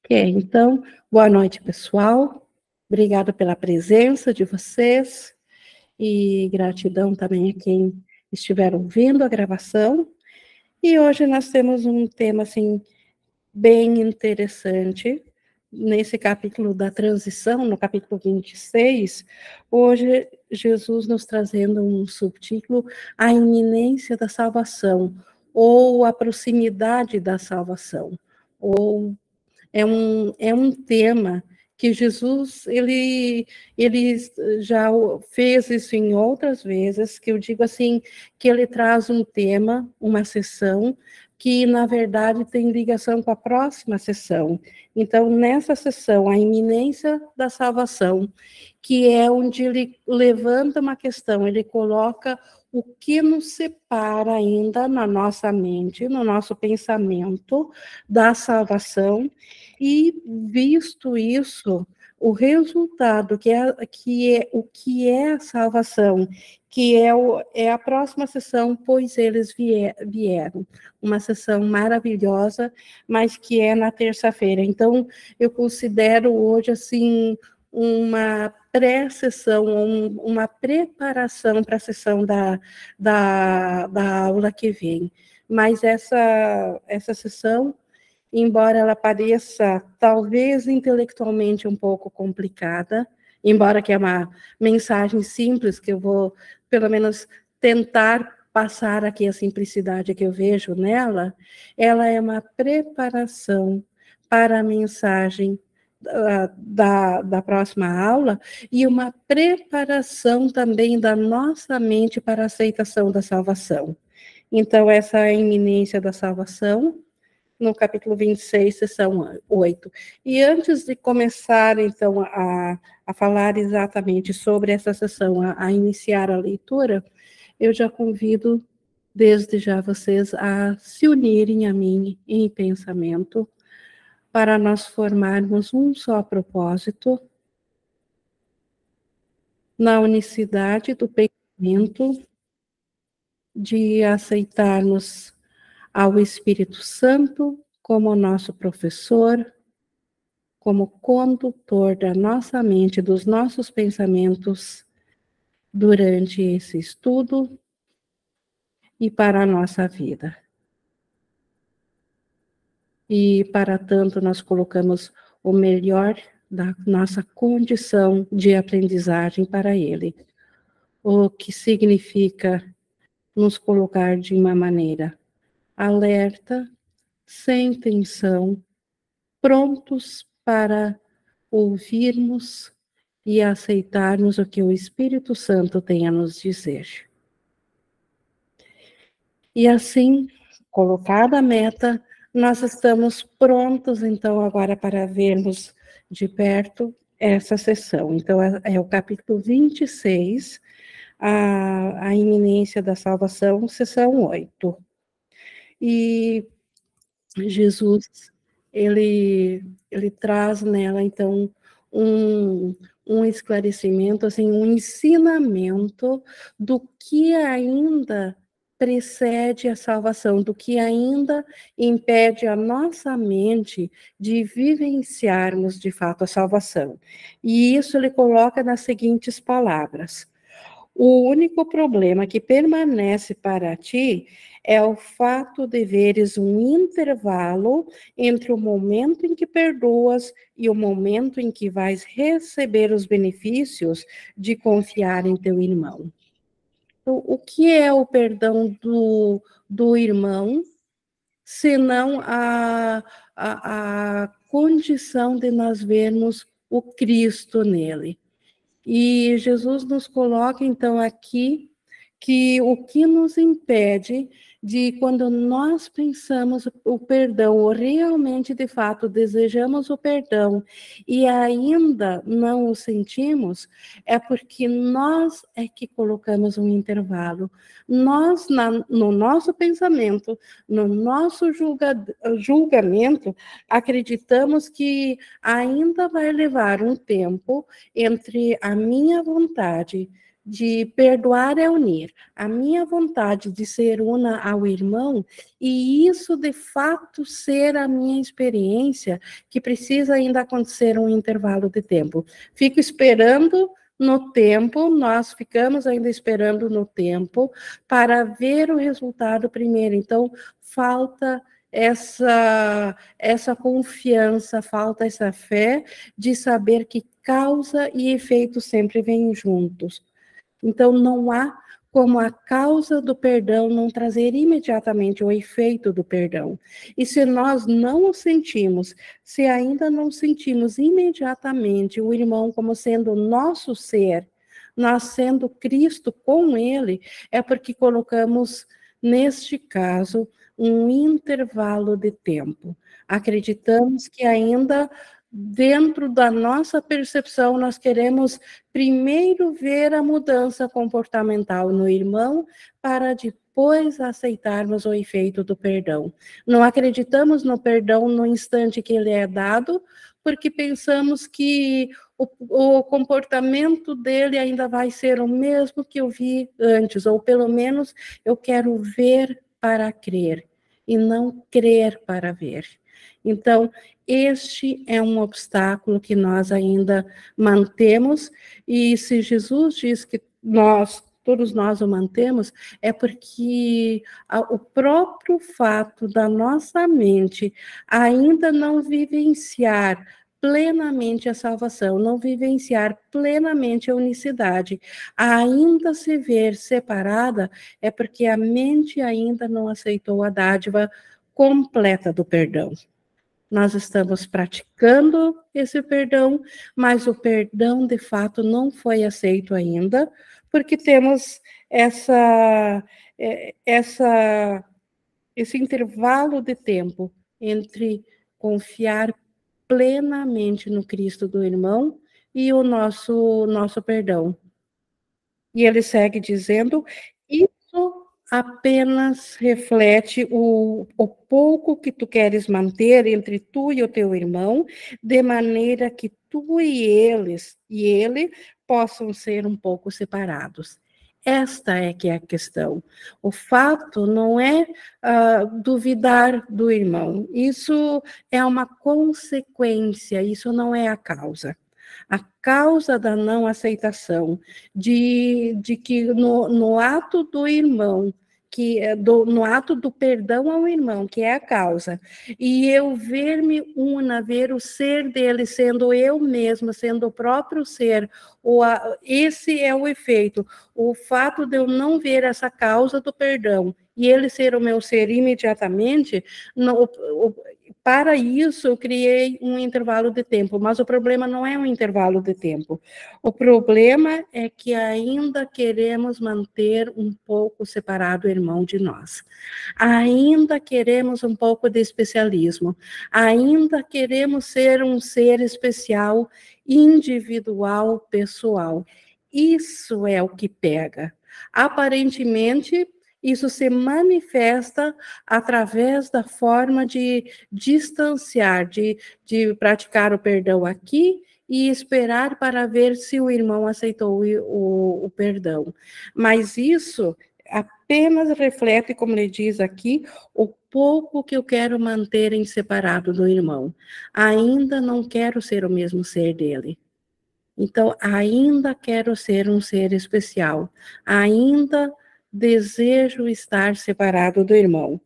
Ok, então, boa noite, pessoal. Obrigada pela presença de vocês e gratidão também a quem estiver ouvindo a gravação. E hoje nós temos um tema, assim, bem interessante. Nesse capítulo da transição, no capítulo 26, hoje Jesus nos trazendo um subtítulo, a iminência da salvação, ou a proximidade da salvação, ou é um tema que Jesus, ele já fez isso em outras vezes, que eu digo assim, que ele traz um tema, uma sessão, que na verdade tem ligação com a próxima sessão. Então, nessa sessão, a iminência da salvação, que é onde ele levanta uma questão, ele coloca o que nos separa ainda na nossa mente, no nosso pensamento da salvação, e visto isso, o resultado, o que é a salvação, que é a próxima sessão, pois eles vieram. Uma sessão maravilhosa, mas que é na terça-feira. Então, eu considero hoje, assim, uma pré-sessão, uma preparação para a sessão da aula que vem. Mas essa sessão, embora ela pareça, talvez, intelectualmente um pouco complicada, embora que é uma mensagem simples, que eu vou, pelo menos, tentar passar aqui a simplicidade que eu vejo nela, ela é uma preparação para a mensagem da próxima aula e uma preparação também da nossa mente para a aceitação da salvação. Então, essa iminência da salvação, no capítulo 26, sessão 8. E antes de começar, então, a falar exatamente sobre essa sessão, a iniciar a leitura, eu já convido, desde já, vocês a se unirem a mim em pensamento, para nós formarmos um só propósito, na unicidade do pensamento, de aceitarmos ao Espírito Santo como nosso professor, como condutor da nossa mente, dos nossos pensamentos durante esse estudo e para a nossa vida. E para tanto nós colocamos o melhor da nossa condição de aprendizagem para ele, o que significa nos colocar de uma maneira alerta, sem tensão, prontos para ouvirmos e aceitarmos o que o Espírito Santo tem a nos dizer. E assim, colocada a meta, nós estamos prontos, então, agora para vermos de perto essa sessão. Então, é o capítulo 26, a iminência da salvação, sessão 8. E Jesus, ele traz nela, então, um esclarecimento, assim, um ensinamento do que ainda precede a salvação, do que ainda impede a nossa mente de vivenciarmos, de fato, a salvação. E isso ele coloca nas seguintes palavras: o único problema que permanece para ti é o fato de veres um intervalo entre o momento em que perdoas e o momento em que vais receber os benefícios de confiar em teu irmão. O que é o perdão do irmão, senão a condição de nós vermos o Cristo nele? E Jesus nos coloca, então, aqui, que o que nos impede de, quando nós pensamos o perdão, ou realmente, de fato, desejamos o perdão, e ainda não o sentimos, é porque nós é que colocamos um intervalo. Nós, no nosso pensamento, no nosso julgamento, acreditamos que ainda vai levar um tempo entre a minha vontade de perdoar é unir. A minha vontade de ser una ao irmão, e isso de fato ser a minha experiência, que precisa ainda acontecer um intervalo de tempo. Fico esperando no tempo, nós ficamos ainda esperando no tempo para ver o resultado primeiro. Então, falta essa confiança, falta essa fé de saber que causa e efeito sempre vêm juntos. Então, não há como a causa do perdão não trazer imediatamente o efeito do perdão. E se nós não o sentimos, se ainda não sentimos imediatamente o irmão como sendo nosso ser, nós sendo Cristo com ele, é porque colocamos, neste caso, um intervalo de tempo. Acreditamos que ainda dentro da nossa percepção, nós queremos primeiro ver a mudança comportamental no irmão, para depois aceitarmos o efeito do perdão. Não acreditamos no perdão no instante que ele é dado, porque pensamos que o comportamento dele ainda vai ser o mesmo que eu vi antes, ou pelo menos eu quero ver para crer, e não crer para ver. Então, este é um obstáculo que nós ainda mantemos, e se Jesus diz que todos nós o mantemos, é porque o próprio fato da nossa mente ainda não vivenciar plenamente a salvação, não vivenciar plenamente a unicidade, ainda se ver separada, é porque a mente ainda não aceitou a dádiva completa do perdão. Nós estamos praticando esse perdão, mas o perdão, de fato, não foi aceito ainda, porque temos esse intervalo de tempo entre confiar plenamente no Cristo do irmão e o nosso perdão. E ele segue dizendo, isso apenas reflete o pouco que tu queres manter entre tu e o teu irmão, de maneira que tu e ele possam ser um pouco separados. Esta é que é a questão. O fato não é duvidar do irmão. Isso é uma consequência, isso não é a causa. A causa da não aceitação, de que no ato do irmão, no ato do perdão ao irmão, que é a causa, e eu ver-me una, ver o ser dele sendo eu mesma, sendo o próprio ser, esse é o efeito. O fato de eu não ver essa causa do perdão e ele ser o meu ser imediatamente, para isso eu criei um intervalo de tempo, mas o problema não é um intervalo de tempo. O problema é que ainda queremos manter um pouco separado o irmão de nós. Ainda queremos um pouco de especialismo. Ainda queremos ser um ser especial, individual, pessoal. Isso é o que pega. Aparentemente, isso se manifesta através da forma de distanciar, de praticar o perdão aqui e esperar para ver se o irmão aceitou o perdão. Mas isso apenas reflete, como ele diz aqui, o pouco que eu quero manter em separado do irmão. Ainda não quero ser o mesmo ser dele. Então, ainda quero ser um ser especial. Ainda desejo estar separado do irmão.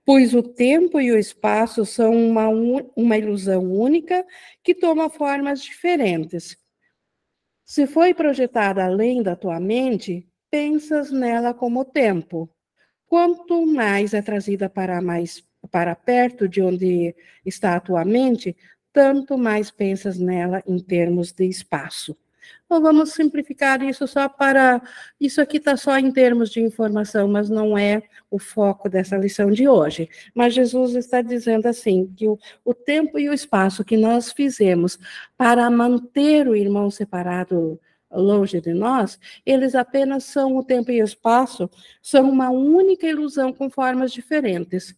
Pois o tempo e o espaço são uma ilusão única que toma formas diferentes. Se foi projetada além da tua mente, pensas nela como tempo. Quanto mais é trazida para perto de onde está a tua mente, tanto mais pensas nela em termos de espaço. Então, vamos simplificar isso só para... Isso aqui está só em termos de informação, mas não é o foco dessa lição de hoje. Mas Jesus está dizendo assim, que o tempo e o espaço que nós fizemos para manter o irmão separado longe de nós, eles apenas são o tempo e o espaço, são uma única ilusão com formas diferentes.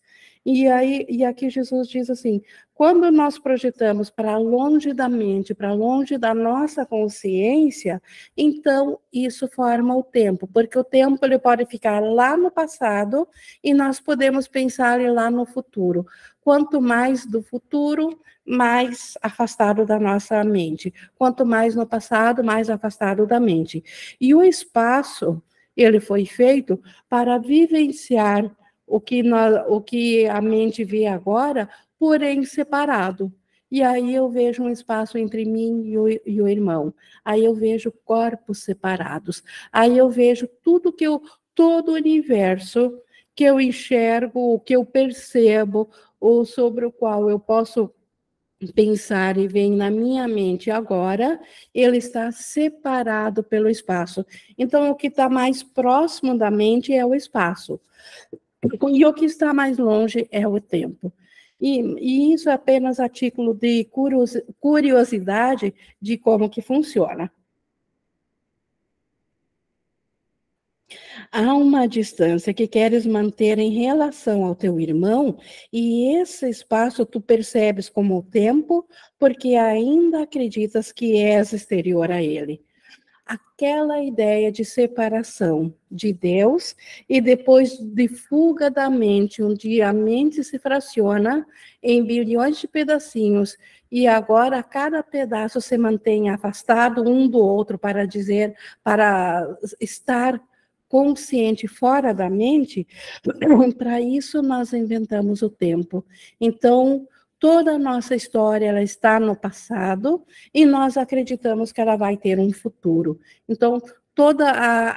E aqui Jesus diz assim: quando nós projetamos para longe da mente, para longe da nossa consciência, então isso forma o tempo, porque o tempo ele pode ficar lá no passado e nós podemos pensar lá no futuro. Quanto mais do futuro, mais afastado da nossa mente. Quanto mais no passado, mais afastado da mente. E o espaço, ele foi feito para vivenciar o que a mente vê agora, porém separado. E aí eu vejo um espaço entre mim e o irmão. Aí eu vejo corpos separados. Aí eu vejo todo o universo que eu enxergo, que eu percebo, ou sobre o qual eu posso pensar e vem na minha mente agora, ele está separado pelo espaço. Então, o que está mais próximo da mente é o espaço. E o que está mais longe é o tempo. E isso é apenas a título de curiosidade de como que funciona. Há uma distância que queres manter em relação ao teu irmão, e esse espaço tu percebes como o tempo, porque ainda acreditas que és exterior a ele. Aquela ideia de separação de Deus e depois de fuga da mente, onde a mente se fraciona em bilhões de pedacinhos e agora cada pedaço se mantém afastado um do outro para estar consciente fora da mente, para isso nós inventamos o tempo. Então, toda a nossa história ela está no passado e nós acreditamos que ela vai ter um futuro. Então, toda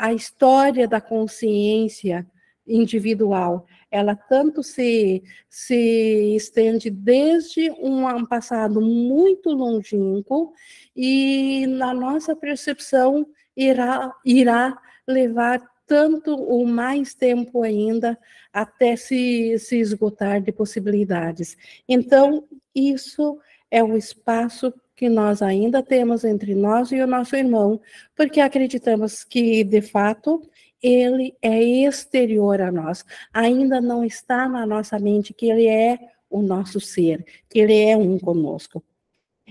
a história da consciência individual, ela tanto se estende desde um passado muito longínquo e na nossa percepção irá levar tanto ou mais tempo ainda até se esgotar de possibilidades. Então, isso é o espaço que nós ainda temos entre nós e o nosso irmão, porque acreditamos que, de fato, ele é exterior a nós, ainda não está na nossa mente que ele é o nosso ser, que ele é um conosco.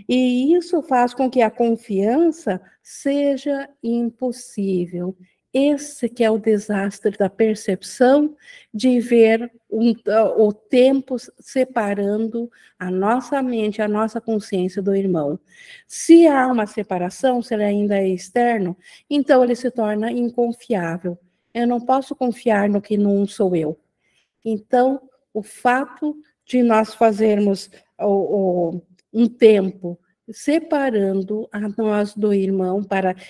E isso faz com que a confiança seja impossível. Esse que é o desastre da percepção de ver o tempo separando a nossa mente, a nossa consciência do irmão. Se há uma separação, se ele ainda é externo, então ele se torna inconfiável. Eu não posso confiar no que não sou eu. Então, o fato de nós fazermos um tempo separando a nós do irmão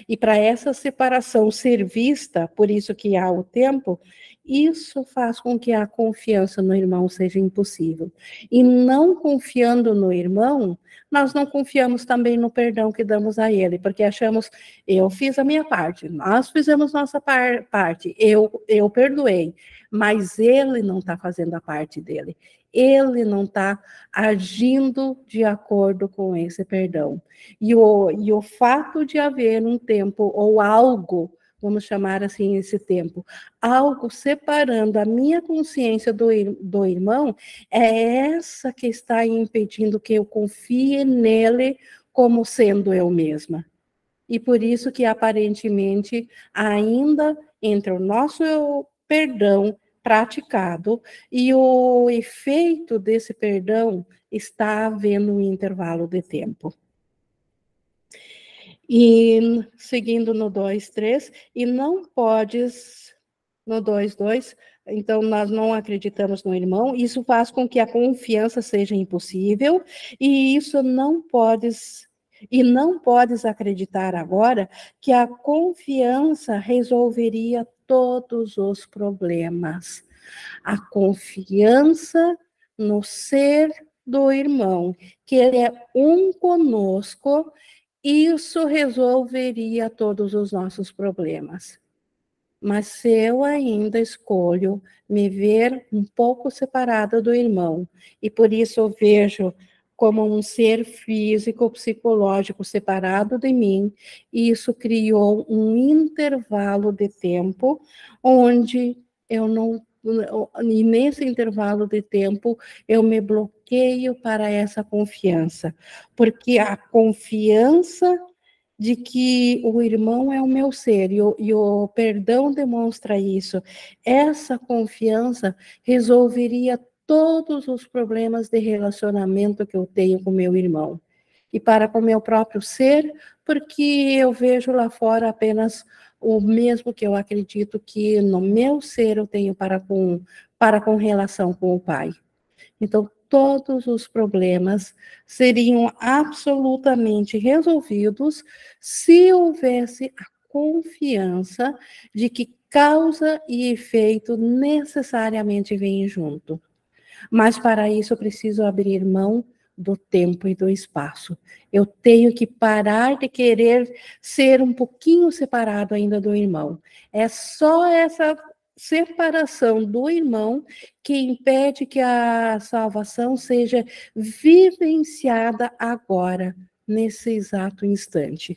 e para essa separação ser vista, por isso que há o tempo, isso faz com que a confiança no irmão seja impossível. E não confiando no irmão, nós não confiamos também no perdão que damos a ele, porque achamos, eu fiz a minha parte, nós fizemos nossa parte, eu perdoei, mas ele não está fazendo a parte dele. Ele não está agindo de acordo com esse perdão. E o fato de haver um tempo ou algo, vamos chamar assim esse tempo, algo separando a minha consciência do irmão, é essa que está impedindo que eu confie nele como sendo eu mesma. E por isso que aparentemente ainda entre o nosso perdão praticado e o efeito desse perdão está havendo um intervalo de tempo. E seguindo no 2:3, e não podes, no 2:2, então nós não acreditamos no irmão, isso faz com que a confiança seja impossível, e isso não podes acreditar agora que a confiança resolveria todos os problemas. A confiança no ser do irmão, que ele é um conosco, isso resolveria todos os nossos problemas. Mas se eu ainda escolho me ver um pouco separada do irmão, e por isso eu vejo como um ser físico, psicológico separado de mim, isso criou um intervalo de tempo onde eu não e nesse intervalo de tempo eu me bloqueio para essa confiança, porque a confiança de que o irmão é o meu ser, e o perdão demonstra isso. Essa confiança resolveria todos os problemas de relacionamento que eu tenho com meu irmão. E para com meu próprio ser, porque eu vejo lá fora apenas o mesmo que eu acredito que no meu ser eu tenho para com relação com o Pai. Então, todos os problemas seriam absolutamente resolvidos se houvesse a confiança de que causa e efeito necessariamente vêm junto. Mas para isso eu preciso abrir mão do tempo e do espaço. Eu tenho que parar de querer ser um pouquinho separado ainda do irmão. É só essa separação do irmão que impede que a salvação seja vivenciada agora, nesse exato instante.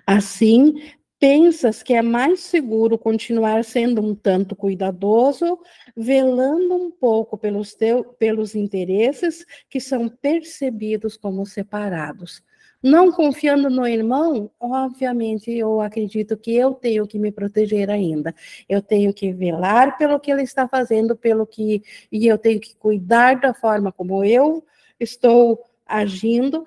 Assim, pensas que é mais seguro continuar sendo um tanto cuidadoso, velando um pouco pelos interesses que são percebidos como separados. Não confiando no irmão, obviamente eu acredito que eu tenho que me proteger ainda. Eu tenho que velar pelo que ele está fazendo, e eu tenho que cuidar da forma como eu estou agindo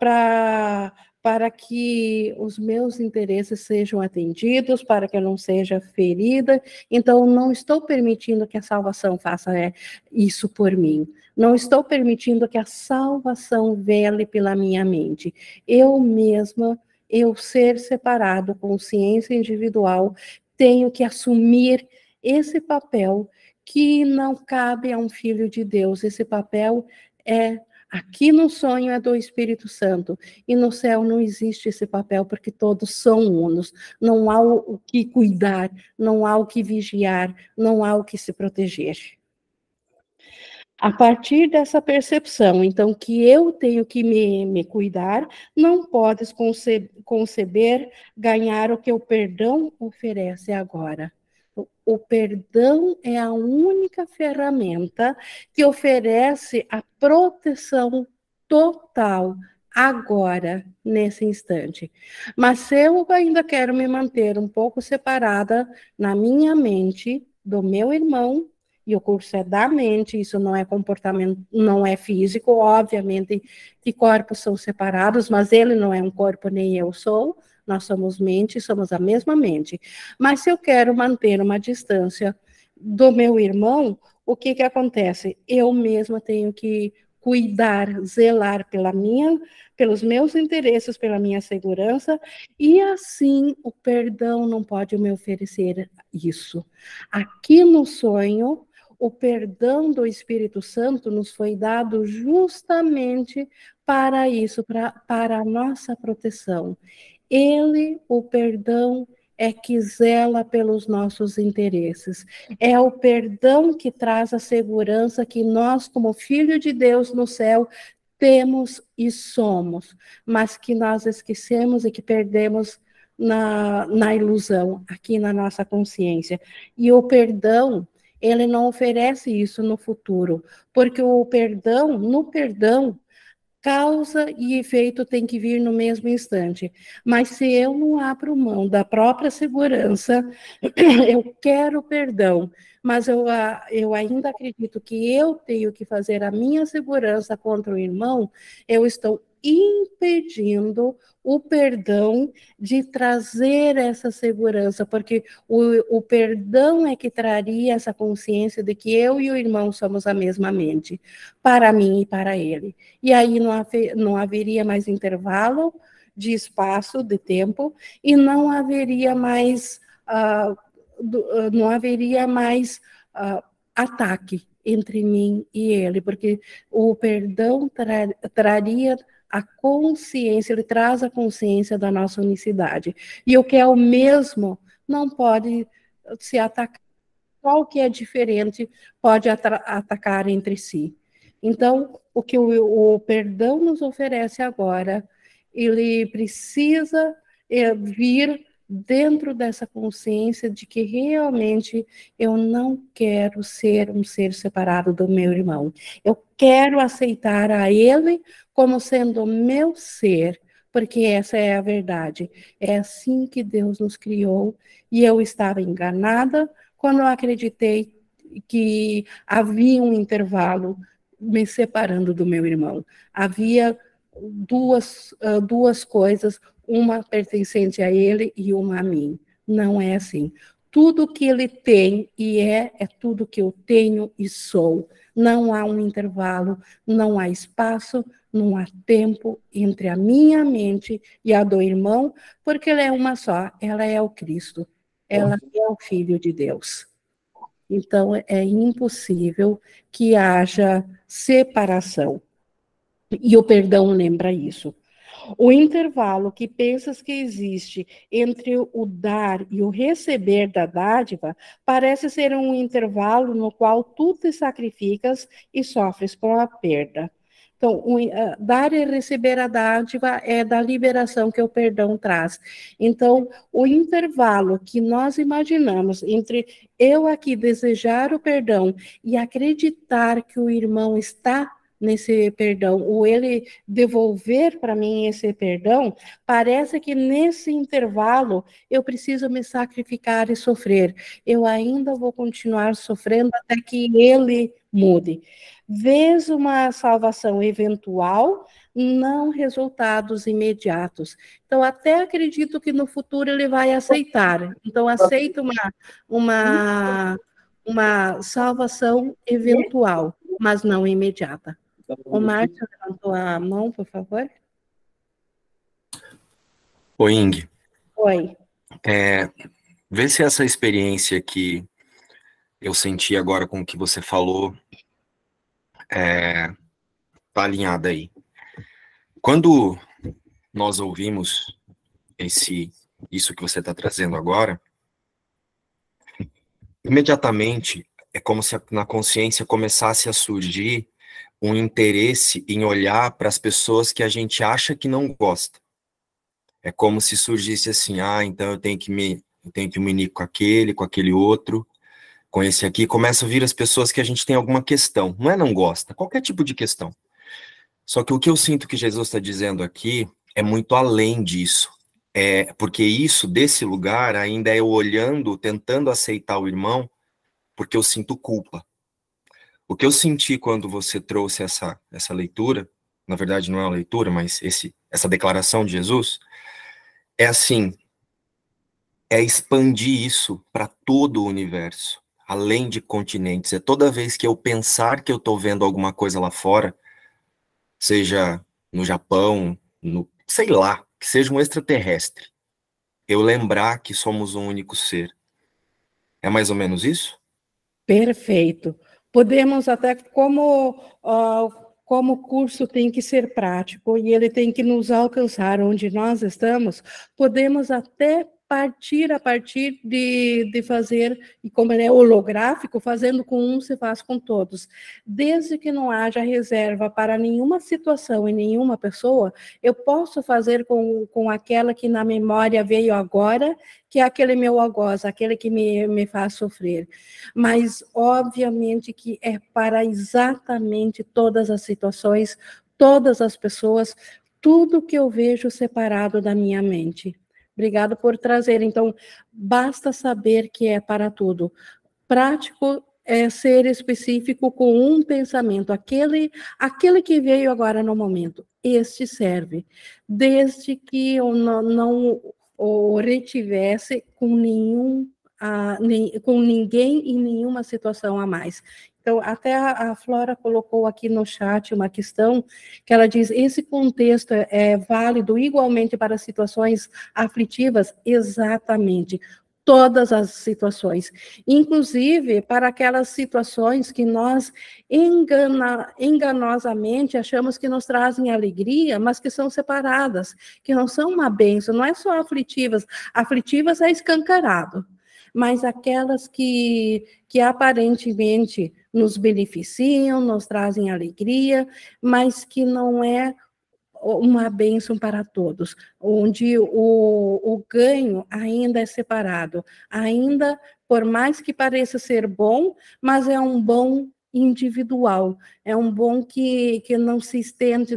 para que os meus interesses sejam atendidos, para que eu não seja ferida. Então, não estou permitindo que a salvação faça isso por mim. Não estou permitindo que a salvação vele pela minha mente. Eu mesma, eu ser separado, consciência individual, tenho que assumir esse papel que não cabe a um filho de Deus. Esse papel aqui no sonho é do Espírito Santo, e no céu não existe esse papel, porque todos são unos. Não há o que cuidar, não há o que vigiar, não há o que se proteger. A partir dessa percepção, então, que eu tenho que me cuidar, não podes conceber ganhar o que o perdão oferece agora. O perdão é a única ferramenta que oferece a proteção total agora, nesse instante. Mas se eu ainda quero me manter um pouco separada na minha mente do meu irmão, e o curso é da mente, isso não é comportamento, não é físico, obviamente que corpos são separados, mas ele não é um corpo, nem eu sou, nós somos mente, somos a mesma mente. Mas se eu quero manter uma distância do meu irmão, o que acontece? Eu mesma tenho que cuidar, zelar pelos meus interesses, pela minha segurança, e assim o perdão não pode me oferecer isso. Aqui no sonho, o perdão do Espírito Santo nos foi dado justamente para isso, para a nossa proteção. Ele, o perdão, é que zela pelos nossos interesses. É o perdão que traz a segurança que nós, como filho de Deus no céu, temos e somos, mas que nós esquecemos e que perdemos na ilusão, aqui na nossa consciência. E o perdão, ele não oferece isso no futuro, porque no perdão, causa e efeito tem que vir no mesmo instante. Mas se eu não abro mão da própria segurança, eu quero perdão, mas eu ainda acredito que eu tenho que fazer a minha segurança contra o irmão, eu estou impedindo o perdão de trazer essa segurança, porque o perdão é que traria essa consciência de que eu e o irmão somos a mesma mente, para mim e para ele. E aí não haveria mais intervalo de espaço, de tempo, e não haveria mais, ataque entre mim e ele, porque o perdão traria a consciência, ele traz a consciência da nossa unicidade. E o que é o mesmo não pode se atacar. Qual que é diferente pode atacar entre si. Então, o que o perdão nos oferece agora, ele precisa vir dentro dessa consciência de que realmente eu não quero ser um ser separado do meu irmão. Eu quero aceitar a ele como sendo o meu ser, porque essa é a verdade. É assim que Deus nos criou, e eu estava enganada quando eu acreditei que havia um intervalo me separando do meu irmão. Havia duas coisas, uma pertencente a ele e uma a mim. Não é assim. Tudo que ele tem e é tudo que eu tenho e sou. Não há um intervalo, não há espaço, não há tempo entre a minha mente e a do irmão, porque ela é uma só, ela é o Cristo, ela é o Filho de Deus. Então, é impossível que haja separação. E o perdão lembra isso. O intervalo que pensas que existe entre o dar e o receber da dádiva parece ser um intervalo no qual tu te sacrificas e sofres com a perda. Então, dar e receber a dádiva é da liberação que o perdão traz. Então, o intervalo que nós imaginamos entre eu aqui desejar o perdão e acreditar que o irmão está nesse perdão, ou ele devolver para mim esse perdão, parece que nesse intervalo eu preciso me sacrificar e sofrer. Eu ainda vou continuar sofrendo até que ele mude. Vês uma salvação eventual, não resultados imediatos. Então, até acredito que no futuro ele vai aceitar. Então, aceita uma salvação eventual, mas não imediata. O Márcio levantou a mão, por favor. Oi, Ing. Oi. Vê se essa experiência que eu senti agora com o que você falou tá alinhada aí. Quando nós ouvimos isso que você está trazendo agora, imediatamente é como se na consciência começasse a surgir um interesse em olhar para as pessoas que a gente acha que não gosta. É como se surgisse assim, então eu tenho que me unir com aquele outro, com esse aqui. Começa a vir as pessoas que a gente tem alguma questão. Não gosta, qualquer tipo de questão. Só que o que eu sinto que Jesus está dizendo aqui é muito além disso. Porque isso, desse lugar, ainda é eu olhando, tentando aceitar o irmão, porque eu sinto culpa. O que eu senti quando você trouxe essa leitura, na verdade não é uma leitura, mas essa declaração de Jesus, é assim, é expandir isso para todo o universo, além de continentes. É toda vez que eu pensar que eu estou vendo alguma coisa lá fora, seja no Japão, sei lá, que seja um extraterrestre, eu lembrar que somos um único ser. É mais ou menos isso? Perfeito. Podemos até, como o curso tem que ser prático e ele tem que nos alcançar onde nós estamos, podemos até partir a partir de fazer, e como ele é holográfico, fazendo com um se faz com todos. Desde que não haja reserva para nenhuma situação e nenhuma pessoa, eu posso fazer com aquela que na memória veio agora, que é aquele meu algoz, aquele que me faz sofrer. Mas, obviamente, que é para exatamente todas as situações, todas as pessoas, tudo que eu vejo separado da minha mente. Obrigada por trazer. Então, basta saber que é para tudo. Prático é ser específico com um pensamento, aquele que veio agora no momento. Este serve. Desde que eu não o retivesse com com ninguém em nenhuma situação a mais. Então, até a Flora colocou aqui no chat uma questão que ela diz, esse contexto é válido igualmente para situações aflitivas? Exatamente. Todas as situações, inclusive para aquelas situações que nós enganosamente achamos que nos trazem alegria, mas que são separadas, que não são uma bênção, não é só aflitivas é escancarado, mas aquelas que aparentemente nos beneficiam, nos trazem alegria, mas que não é uma bênção para todos, onde o ganho ainda é separado, ainda, por mais que pareça ser bom, mas é um bom individual, é um bom que não se estende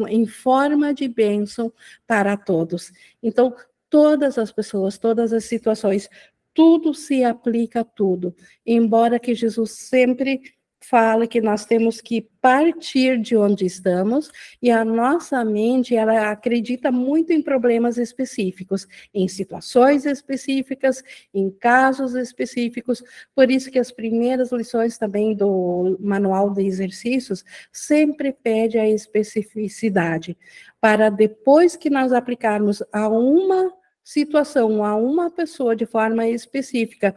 em forma de bênção para todos. Então, todas as pessoas, todas as situações, tudo se aplica a tudo, embora que Jesus sempre fala que nós temos que partir de onde estamos, e a nossa mente, ela acredita muito em problemas específicos, em situações específicas, em casos específicos, por isso que as primeiras lições também do manual de exercícios sempre pede a especificidade, para depois que nós aplicarmos a uma situação a uma pessoa de forma específica,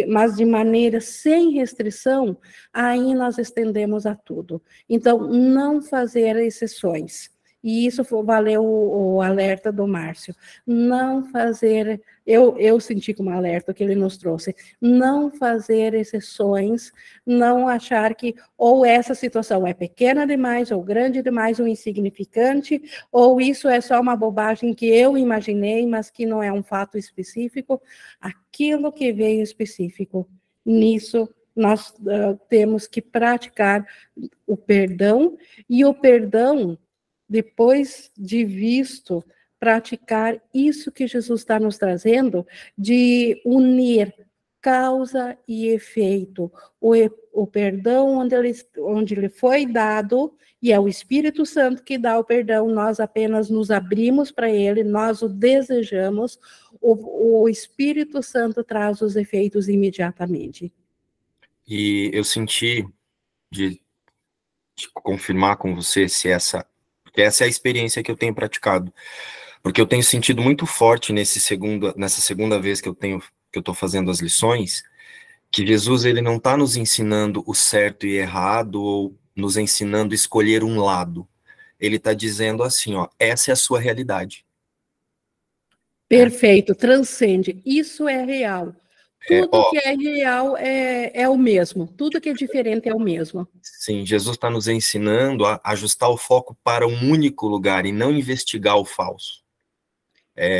mas de maneira sem restrição, aí nós estendemos a tudo. Então, não fazer exceções. E isso valeu o alerta do Márcio. Não fazer, eu senti como alerta que ele nos trouxe, não fazer exceções, não achar que ou essa situação é pequena demais, ou grande demais, ou insignificante, ou isso é só uma bobagem que eu imaginei, mas que não é um fato específico. Aquilo que veio específico, nisso nós temos que praticar o perdão, e o perdão, depois de visto, praticar isso que Jesus está nos trazendo, de unir causa e efeito. O perdão onde ele foi dado, e é o Espírito Santo que dá o perdão, nós apenas nos abrimos para ele, nós o desejamos, o Espírito Santo traz os efeitos imediatamente. E eu senti de confirmar com você se porque essa é a experiência que eu tenho praticado, porque eu tenho sentido muito forte nessa segunda vez que eu estou fazendo as lições, que Jesus, ele não está nos ensinando o certo e errado, ou nos ensinando a escolher um lado. Ele está dizendo assim, ó, essa é a sua realidade. Perfeito, transcende. Isso é real. Tudo que é real é o mesmo. Tudo que é diferente é o mesmo. Sim, Jesus está nos ensinando a ajustar o foco para um único lugar e não investigar o falso.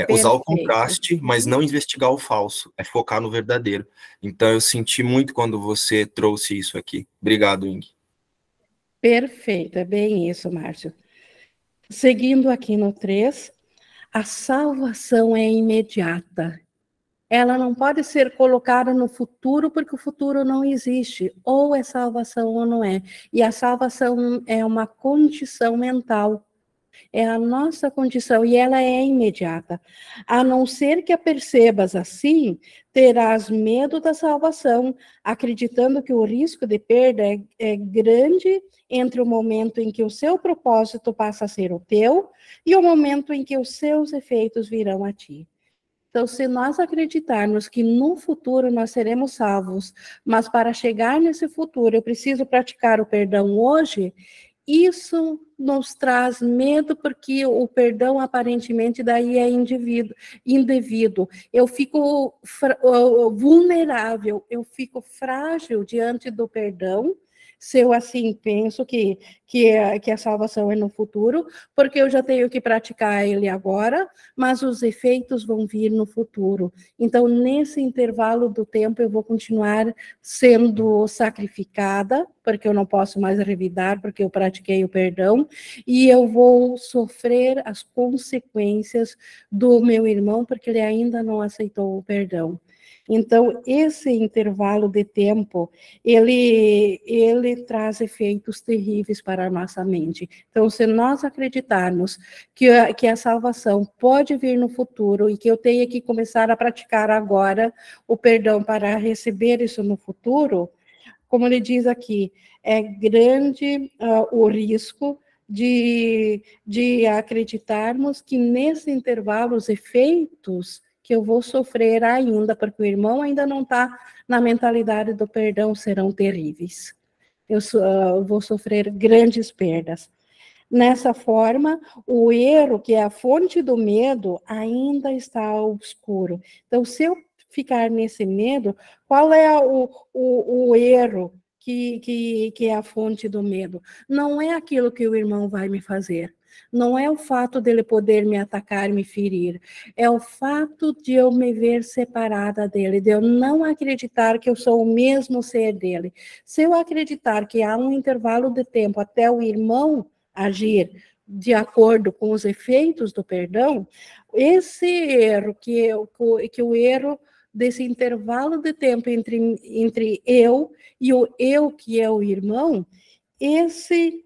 Usar o contraste, mas não investigar o falso. É focar no verdadeiro. Então, eu senti muito quando você trouxe isso aqui. Obrigado, Ing. Perfeito, é bem isso, Márcio. Seguindo aqui no 3, a salvação é imediata. Ela não pode ser colocada no futuro, porque o futuro não existe. Ou é salvação ou não é. E a salvação é uma condição mental. É a nossa condição, e ela é imediata. A não ser que a percebas assim, terás medo da salvação, acreditando que o risco de perda é grande entre o momento em que o seu propósito passa a ser o teu e o momento em que os seus efeitos virão a ti. Então, se nós acreditarmos que no futuro nós seremos salvos, mas para chegar nesse futuro eu preciso praticar o perdão hoje, isso nos traz medo, porque o perdão aparentemente daí é indevido. Eu fico vulnerável, eu fico frágil diante do perdão, se eu assim penso que a salvação é no futuro, porque eu já tenho que praticar ele agora, mas os efeitos vão vir no futuro. Então, nesse intervalo do tempo, eu vou continuar sendo sacrificada, porque eu não posso mais revidar, porque eu pratiquei o perdão, e eu vou sofrer as consequências do meu irmão, porque ele ainda não aceitou o perdão. Então, esse intervalo de tempo, ele traz efeitos terríveis para a nossa mente. Então, se nós acreditarmos que a salvação pode vir no futuro e que eu tenho que começar a praticar agora o perdão para receber isso no futuro, como ele diz aqui, é grande o risco de acreditarmos que nesse intervalo os efeitos que eu vou sofrer ainda, porque o irmão ainda não está na mentalidade do perdão, serão terríveis. Eu vou sofrer grandes perdas. Nessa forma, o erro, que é a fonte do medo, ainda está obscuro. Então, se eu ficar nesse medo, qual é o erro que é a fonte do medo. Não é aquilo que o irmão vai me fazer. Não é o fato dele poder me atacar, me ferir. É o fato de eu me ver separada dele, de eu não acreditar que eu sou o mesmo ser dele. Se eu acreditar que há um intervalo de tempo até o irmão agir de acordo com os efeitos do perdão, esse erro, que o erro desse intervalo de tempo entre eu e o eu que é o irmão, esse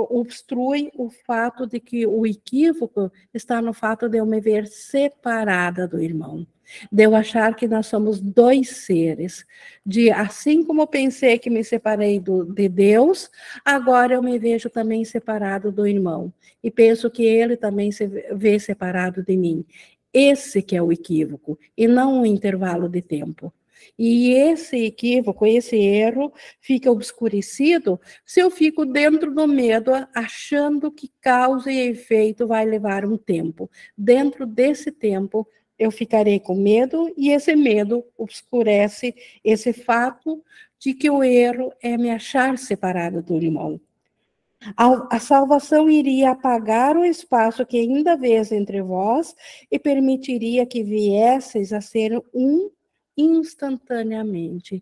obstrui o fato de que o equívoco está no fato de eu me ver separada do irmão, de eu achar que nós somos dois seres, de assim como eu pensei que me separei de Deus, agora eu me vejo também separado do irmão, e penso que ele também se vê separado de mim. Esse que é o equívoco, e não o intervalo de tempo. E esse equívoco, esse erro, fica obscurecido se eu fico dentro do medo, achando que causa e efeito vai levar um tempo. Dentro desse tempo, eu ficarei com medo, e esse medo obscurece esse fato de que o erro é me achar separado do irmão. A salvação iria apagar o espaço que ainda vês entre vós e permitiria que viesseis a ser um instantaneamente.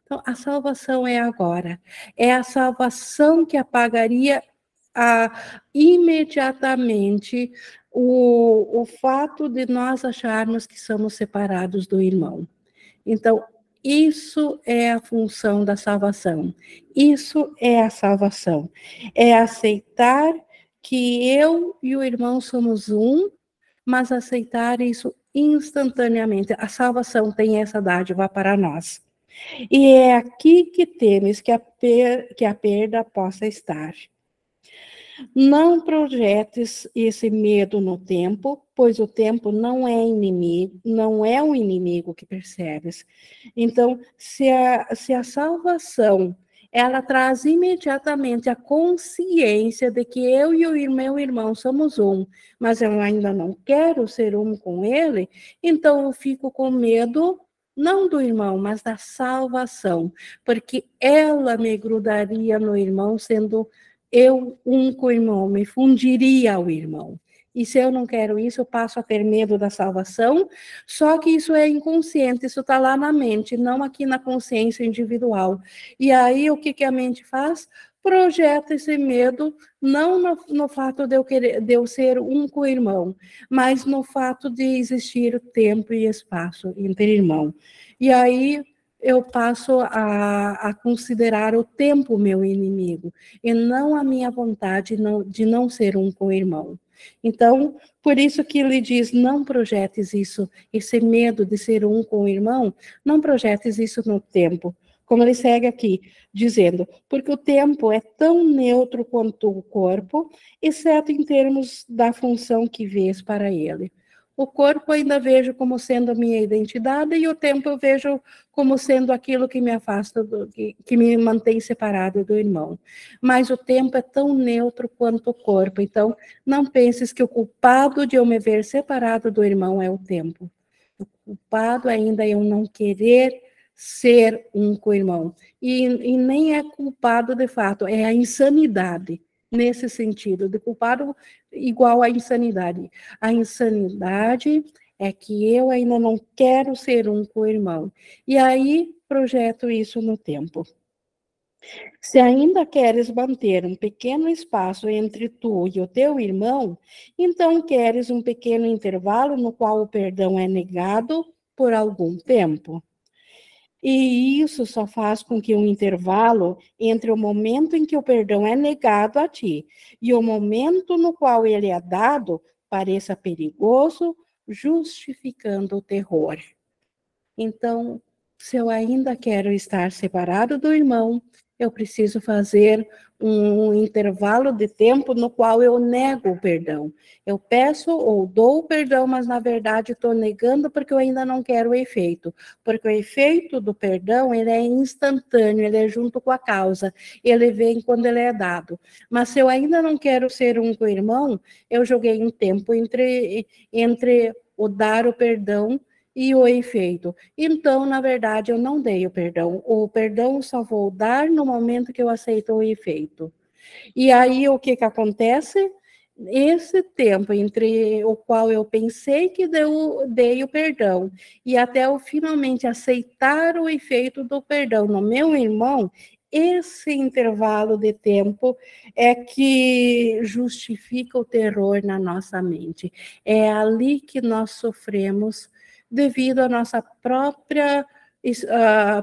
Então, a salvação é agora. É a salvação que apagaria imediatamente o fato de nós acharmos que somos separados do irmão. Então, isso é a função da salvação. Isso é a salvação. É aceitar que eu e o irmão somos um, mas aceitar isso instantaneamente. A salvação tem essa dádiva para nós. E é aqui que temes que a perda possa estar. Não projetes esse medo no tempo, pois o tempo não é inimigo, não é o inimigo que percebes. Então, se a salvação, ela traz imediatamente a consciência de que eu e o meu irmão somos um, mas eu ainda não quero ser um com ele, então eu fico com medo não do irmão, mas da salvação, porque ela me grudaria no irmão, sendo eu um com o irmão, me fundiria ao irmão. E se eu não quero isso, eu passo a ter medo da salvação, só que isso é inconsciente, isso está lá na mente, não aqui na consciência individual. E aí, o que a mente faz? Projeta esse medo, não no fato de eu ser um com o irmão, mas no fato de existir tempo e espaço entre irmão. E aí, eu passo a considerar o tempo meu inimigo, e não a minha vontade de não ser um com o irmão. Então, por isso que ele diz, não projetes isso, esse medo de ser um com o irmão, não projetes isso no tempo. Como ele segue aqui, dizendo, porque o tempo é tão neutro quanto o corpo, exceto em termos da função que vês para ele. O corpo ainda vejo como sendo a minha identidade, e o tempo eu vejo como sendo aquilo que me afasta, que me mantém separado do irmão. Mas o tempo é tão neutro quanto o corpo, então não penses que o culpado de eu me ver separado do irmão é o tempo. O culpado ainda é eu não querer ser um com o irmão. E nem é culpado de fato, é a insanidade. Nesse sentido, de culpado igual à insanidade. A insanidade é que eu ainda não quero ser um com o irmão. E aí projeto isso no tempo. Se ainda queres manter um pequeno espaço entre tu e o teu irmão, então queres um pequeno intervalo no qual o perdão é negado por algum tempo. E isso só faz com que um intervalo entre o momento em que o perdão é negado a ti e o momento no qual ele é dado pareça perigoso, justificando o terror. Então, se eu ainda quero estar separado do irmão, eu preciso fazer um intervalo de tempo no qual eu nego o perdão. Eu peço ou dou o perdão, mas na verdade estou negando porque eu ainda não quero o efeito. Porque o efeito do perdão, ele é instantâneo, ele é junto com a causa. Ele vem quando ele é dado. Mas se eu ainda não quero ser um com o irmão, eu joguei um tempo entre o dar o perdão e o efeito. Então, na verdade, eu não dei o perdão. O perdão só vou dar no momento que eu aceito o efeito. E aí, o que acontece? Esse tempo entre o qual eu pensei que dei o perdão e até eu finalmente aceitar o efeito do perdão no meu irmão, esse intervalo de tempo é que justifica o terror na nossa mente. É ali que nós sofremos devido à nossa própria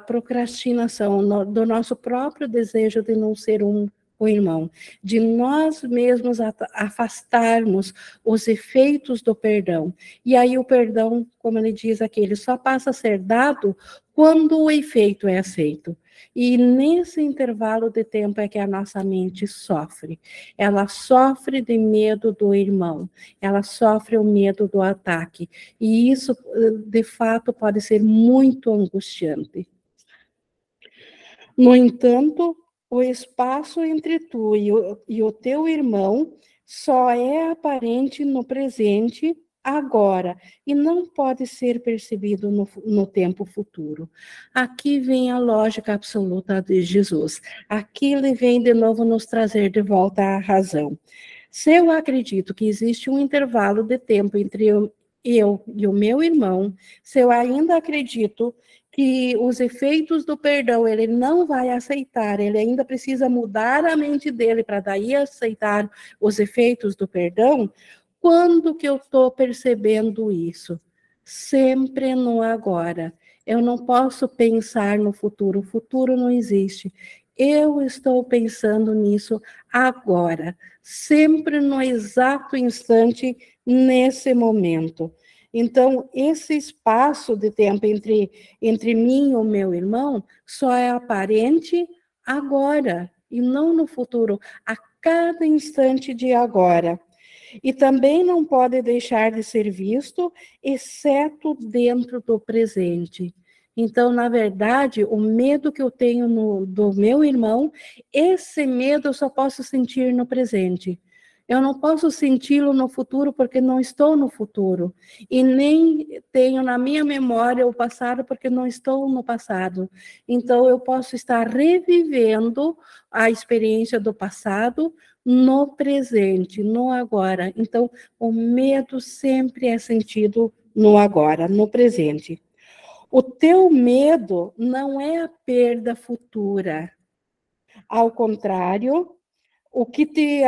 procrastinação, do nosso próprio desejo de não ser o irmão, de nós mesmos afastarmos os efeitos do perdão. E aí o perdão, como ele diz aqui, ele só passa a ser dado quando o efeito é aceito. E nesse intervalo de tempo é que a nossa mente sofre. Ela sofre de medo do irmão, ela sofre o medo do ataque. E isso, de fato, pode ser muito angustiante. No entanto, o espaço entre tu e o teu irmão só é aparente no presente, agora, e não pode ser percebido no tempo futuro. Aqui vem a lógica absoluta de Jesus. Aqui ele vem de novo nos trazer de volta à razão. Se eu acredito que existe um intervalo de tempo entre eu e o meu irmão, se eu ainda acredito que os efeitos do perdão ele não vai aceitar, ele ainda precisa mudar a mente dele para daí aceitar os efeitos do perdão, quando que eu estou percebendo isso? Sempre no agora. Eu não posso pensar no futuro, o futuro não existe. Eu estou pensando nisso agora, sempre no exato instante, nesse momento. Então, esse espaço de tempo entre mim e o meu irmão só é aparente agora e não no futuro, a cada instante de agora. E também não pode deixar de ser visto, exceto dentro do presente. Então, na verdade, o medo que eu tenho do meu irmão, esse medo eu só posso sentir no presente. Eu não posso senti-lo no futuro porque não estou no futuro. E nem tenho na minha memória o passado porque não estou no passado. Então, eu posso estar revivendo a experiência do passado no presente, no agora. Então, o medo sempre é sentido no agora, no presente. O teu medo não é a perda futura. Ao contrário, o que te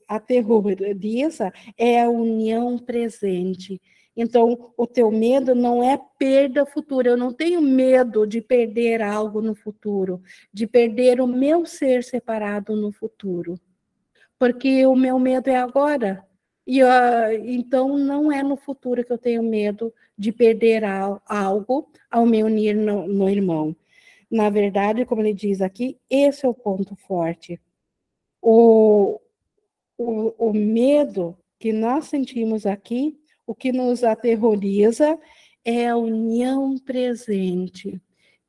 aterroriza é a união presente. Então, o teu medo não é perda futura. Eu não tenho medo de perder algo no futuro, de perder o meu ser separado no futuro. Porque o meu medo é agora. E então não é no futuro que eu tenho medo de perder algo ao me unir no irmão. Na verdade, como ele diz aqui, esse é o ponto forte. O medo que nós sentimos aqui, o que nos aterroriza, é a união presente.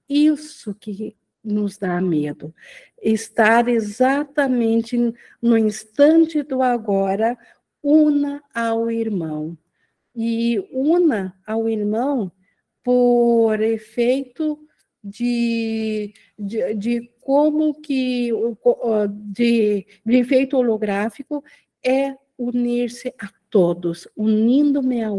Isso que nos dá medo. Estar exatamente no instante do agora, una ao irmão. E una ao irmão por efeito de como que de efeito holográfico é unir-se a todos, unindo-me a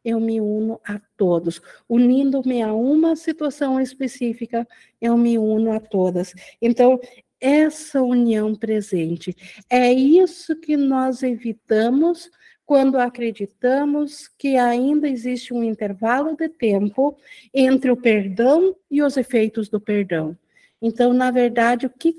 eu me uno a todos. Unindo-me a uma situação específica, eu me uno a todas. Então, essa união presente, é isso que nós evitamos quando acreditamos que ainda existe um intervalo de tempo entre o perdão e os efeitos do perdão. Então, na verdade, o que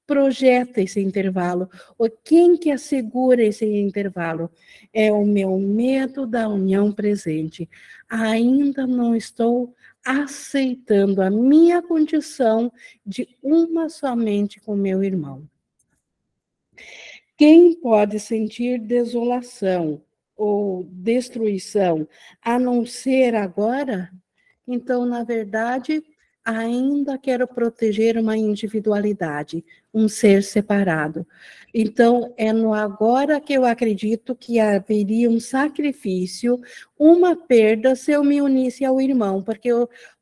projeta esse intervalo? Ou quem que assegura esse intervalo? É o meu medo da união presente. Ainda não estou aceitando a minha condição de uma somente com meu irmão. Quem pode sentir desolação ou destruição a não ser agora? Então, na verdade, ainda quero proteger uma individualidade, um ser separado. Então, é no agora que eu acredito que haveria um sacrifício, uma perda, se eu me unisse ao irmão, porque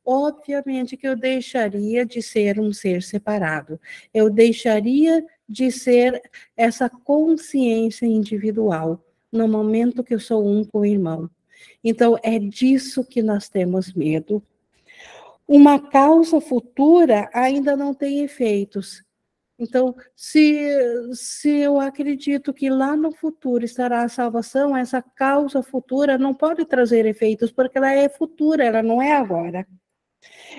obviamente que eu deixaria de ser um ser separado, eu deixaria de ser essa consciência individual, no momento que eu sou um com o irmão. Então, é disso que nós temos medo. Uma causa futura ainda não tem efeitos. Então, se eu acredito que lá no futuro estará a salvação, essa causa futura não pode trazer efeitos, porque ela é futura, ela não é agora.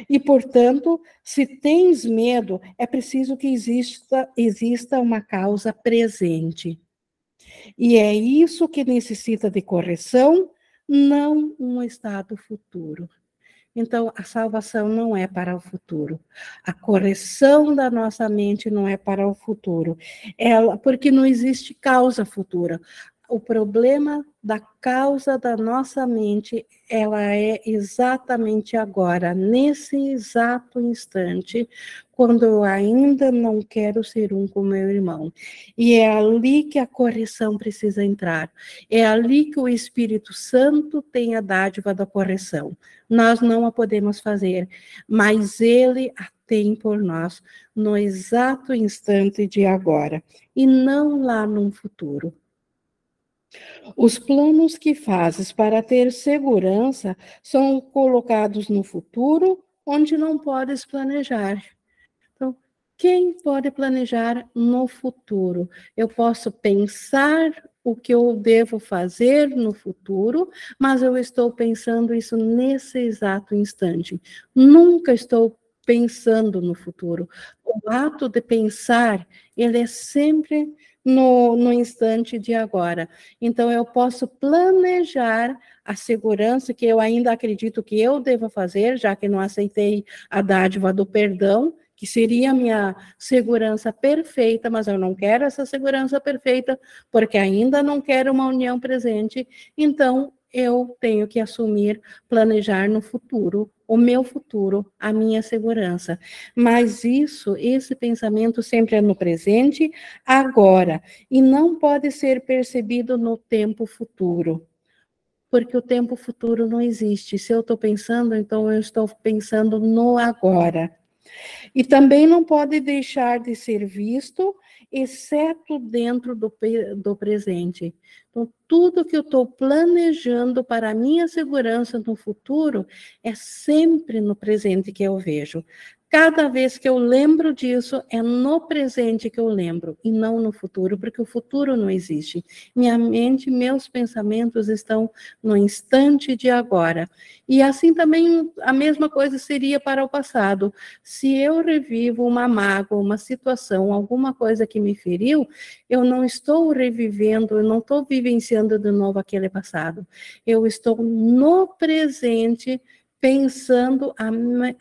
E, portanto, se tens medo, é preciso que exista uma causa presente. E é isso que necessita de correção, não um estado futuro. Então, a salvação não é para o futuro. A correção da nossa mente não é para o futuro. Porque não existe causa futura. O problema da causa da nossa mente, ela é exatamente agora, nesse exato instante, quando eu ainda não quero ser um com meu irmão. E é ali que a correção precisa entrar. É ali que o Espírito Santo tem a dádiva da correção. Nós não a podemos fazer, mas ele a tem por nós no exato instante de agora, e não lá num futuro. Os planos que fazes para ter segurança são colocados no futuro, onde não podes planejar. Então, quem pode planejar no futuro? Eu posso pensar o que eu devo fazer no futuro, mas eu estou pensando isso nesse exato instante. Nunca estou pensando no futuro. O ato de pensar, ele é sempre no instante de agora. Então, eu posso planejar a segurança que eu ainda acredito que eu devo fazer, já que não aceitei a dádiva do perdão, que seria a minha segurança perfeita, mas eu não quero essa segurança perfeita, porque ainda não quero uma união presente, então eu tenho que assumir, planejar no futuro, o meu futuro, a minha segurança. Mas esse pensamento sempre é no presente, agora, e não pode ser percebido no tempo futuro. Porque o tempo futuro não existe. Se eu estou pensando, então eu estou pensando no agora. E também não pode deixar de ser visto, exceto dentro do presente. Então, tudo que eu estou planejando para a minha segurança no futuro é sempre no presente que eu vejo. Cada vez que eu lembro disso, é no presente que eu lembro, e não no futuro, porque o futuro não existe. Minha mente, meus pensamentos estão no instante de agora. E assim também a mesma coisa seria para o passado. Se eu revivo uma mágoa, uma situação, alguma coisa que me feriu, eu não estou revivendo, eu não estou vivenciando de novo aquele passado. Eu estou no presente, pensando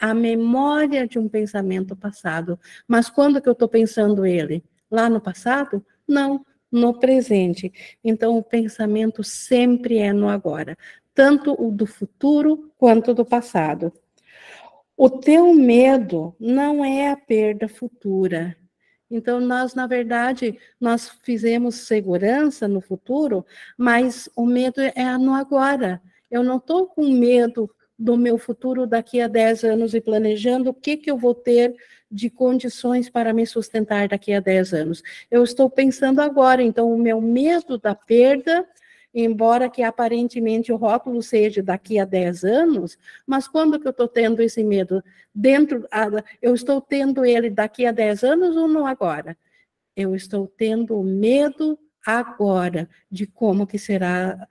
a memória de um pensamento passado. Mas quando que eu estou pensando ele? Lá no passado? Não, no presente. Então, o pensamento sempre é no agora, tanto o do futuro quanto do passado. O teu medo não é a perda futura. Então, na verdade, nós fizemos segurança no futuro, mas o medo é no agora. Eu não estou com medo do meu futuro daqui a 10 anos e planejando o que eu vou ter de condições para me sustentar daqui a 10 anos. Eu estou pensando agora, então o meu medo da perda, embora que aparentemente o rótulo seja daqui a 10 anos, mas quando que eu estou tendo esse medo? Eu estou tendo ele daqui a 10 anos ou não agora? Eu estou tendo medo agora de como que será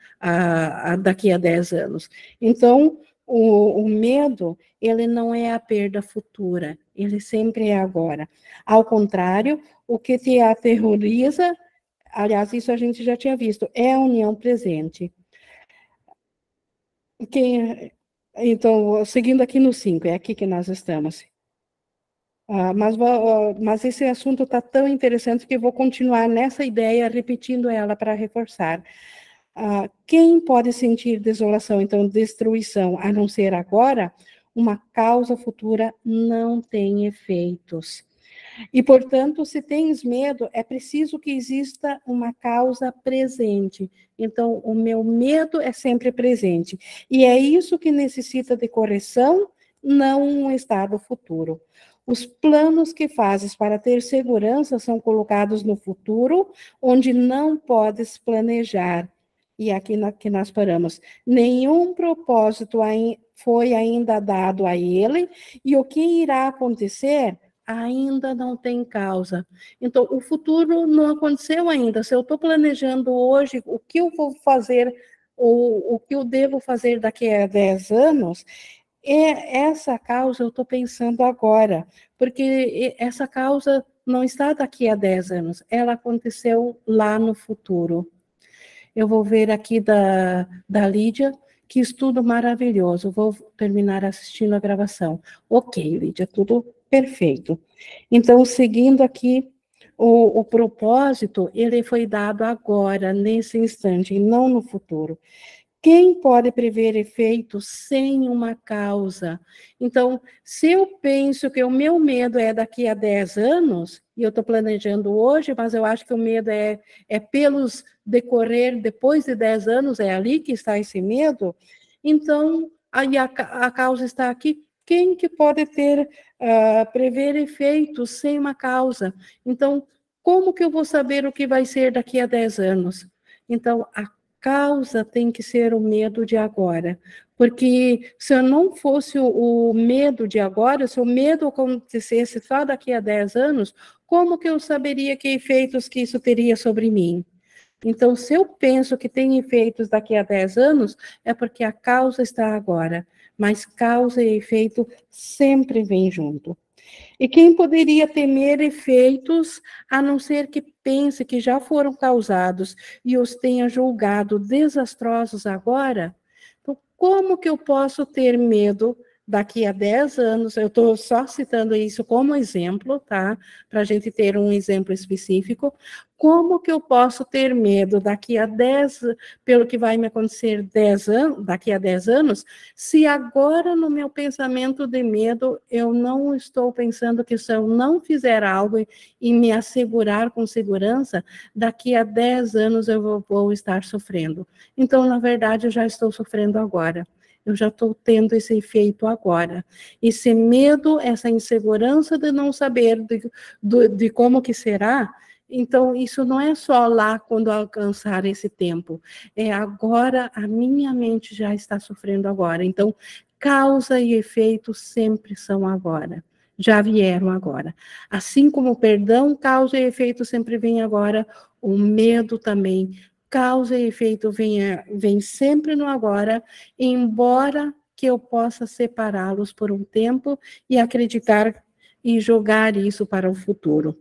daqui a 10 anos. Então, o medo, ele não é a perda futura, ele sempre é agora. Ao contrário, o que te aterroriza, aliás, isso a gente já tinha visto, é a união presente. Então, seguindo aqui no 5, é aqui que nós estamos. Mas esse assunto está tão interessante que eu vou continuar nessa ideia, repetindo ela para reforçar. Quem pode sentir desolação, então destruição, a não ser agora, uma causa futura não tem efeitos. E, portanto, se tens medo, é preciso que exista uma causa presente. Então, o meu medo é sempre presente. E é isso que necessita de correção, não um estado futuro. Os planos que fazes para ter segurança são colocados no futuro, onde não podes planejar. E aqui que nós paramos. Nenhum propósito foi ainda dado a ele, e o que irá acontecer ainda não tem causa. Então, o futuro não aconteceu ainda. Se eu estou planejando hoje o que eu vou fazer, ou o que eu devo fazer daqui a 10 anos, essa causa eu estou pensando agora, porque essa causa não está daqui a 10 anos, ela aconteceu lá no futuro. Eu vou ver aqui da Lídia, que estudo maravilhoso. Vou terminar assistindo a gravação. Ok, Lídia, tudo perfeito. Então, seguindo aqui, o propósito, ele foi dado agora, nesse instante, e não no futuro. Quem pode prever efeitos sem uma causa? Então, se eu penso que o meu medo é daqui a 10 anos, e eu estou planejando hoje, mas eu acho que o medo é pelos decorrer depois de 10 anos, é ali que está esse medo, então, aí a causa está aqui. Quem que pode prever efeitos sem uma causa? Então, como que eu vou saber o que vai ser daqui a 10 anos? Então, a causa tem que ser o medo de agora. Porque se eu não fosse o medo de agora, se o medo acontecesse só daqui a 10 anos, como que eu saberia que efeitos que isso teria sobre mim? Então, se eu penso que tem efeitos daqui a 10 anos, é porque a causa está agora. Mas causa e efeito sempre vêm junto. E quem poderia temer efeitos, a não ser que pense que já foram causados e os tenha julgado desastrosos agora? Então, como que eu posso ter medo daqui a 10 anos? Eu estou só citando isso como exemplo, tá? Para a gente ter um exemplo específico. Como que eu posso ter medo daqui a 10, pelo que vai me acontecer 10 anos, daqui a 10 anos, se agora no meu pensamento de medo eu não estou pensando que se eu não fizer algo e me assegurar com segurança, daqui a 10 anos eu vou estar sofrendo. Então, na verdade, eu já estou sofrendo agora. Eu já estou tendo esse efeito agora. Esse medo, essa insegurança de não saber de como que será. Então, isso não é só lá quando alcançar esse tempo. É agora, a minha mente já está sofrendo agora. Então, causa e efeito sempre são agora. Já vieram agora. Assim como o perdão, causa e efeito sempre vem agora, o medo também. Causa e efeito vem sempre no agora, embora que eu possa separá-los por um tempo e acreditar e jogar isso para o futuro.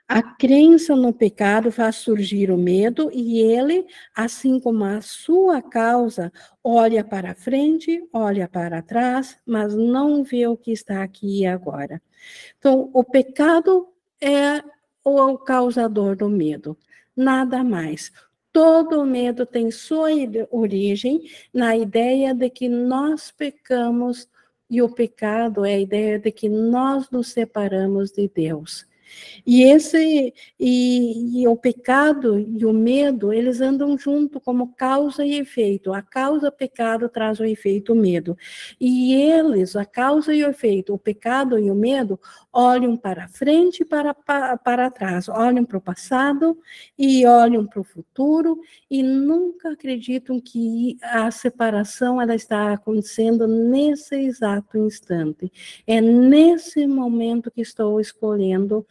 A crença no pecado faz surgir o medo e ele, assim como a sua causa, olha para frente, olha para trás, mas não vê o que está aqui e agora. Então, o pecado é o causador do medo, nada mais. Todo medo tem sua origem na ideia de que nós pecamos, e o pecado é a ideia de que nós nos separamos de Deus. E o pecado e o medo, eles andam junto como causa e efeito. A causa pecado traz o efeito medo. E eles, a causa e o efeito, o pecado e o medo, olham para frente e para trás, olham para o passado e olham para o futuro e nunca acreditam que a separação ela está acontecendo nesse exato instante. É nesse momento que estou escolhendo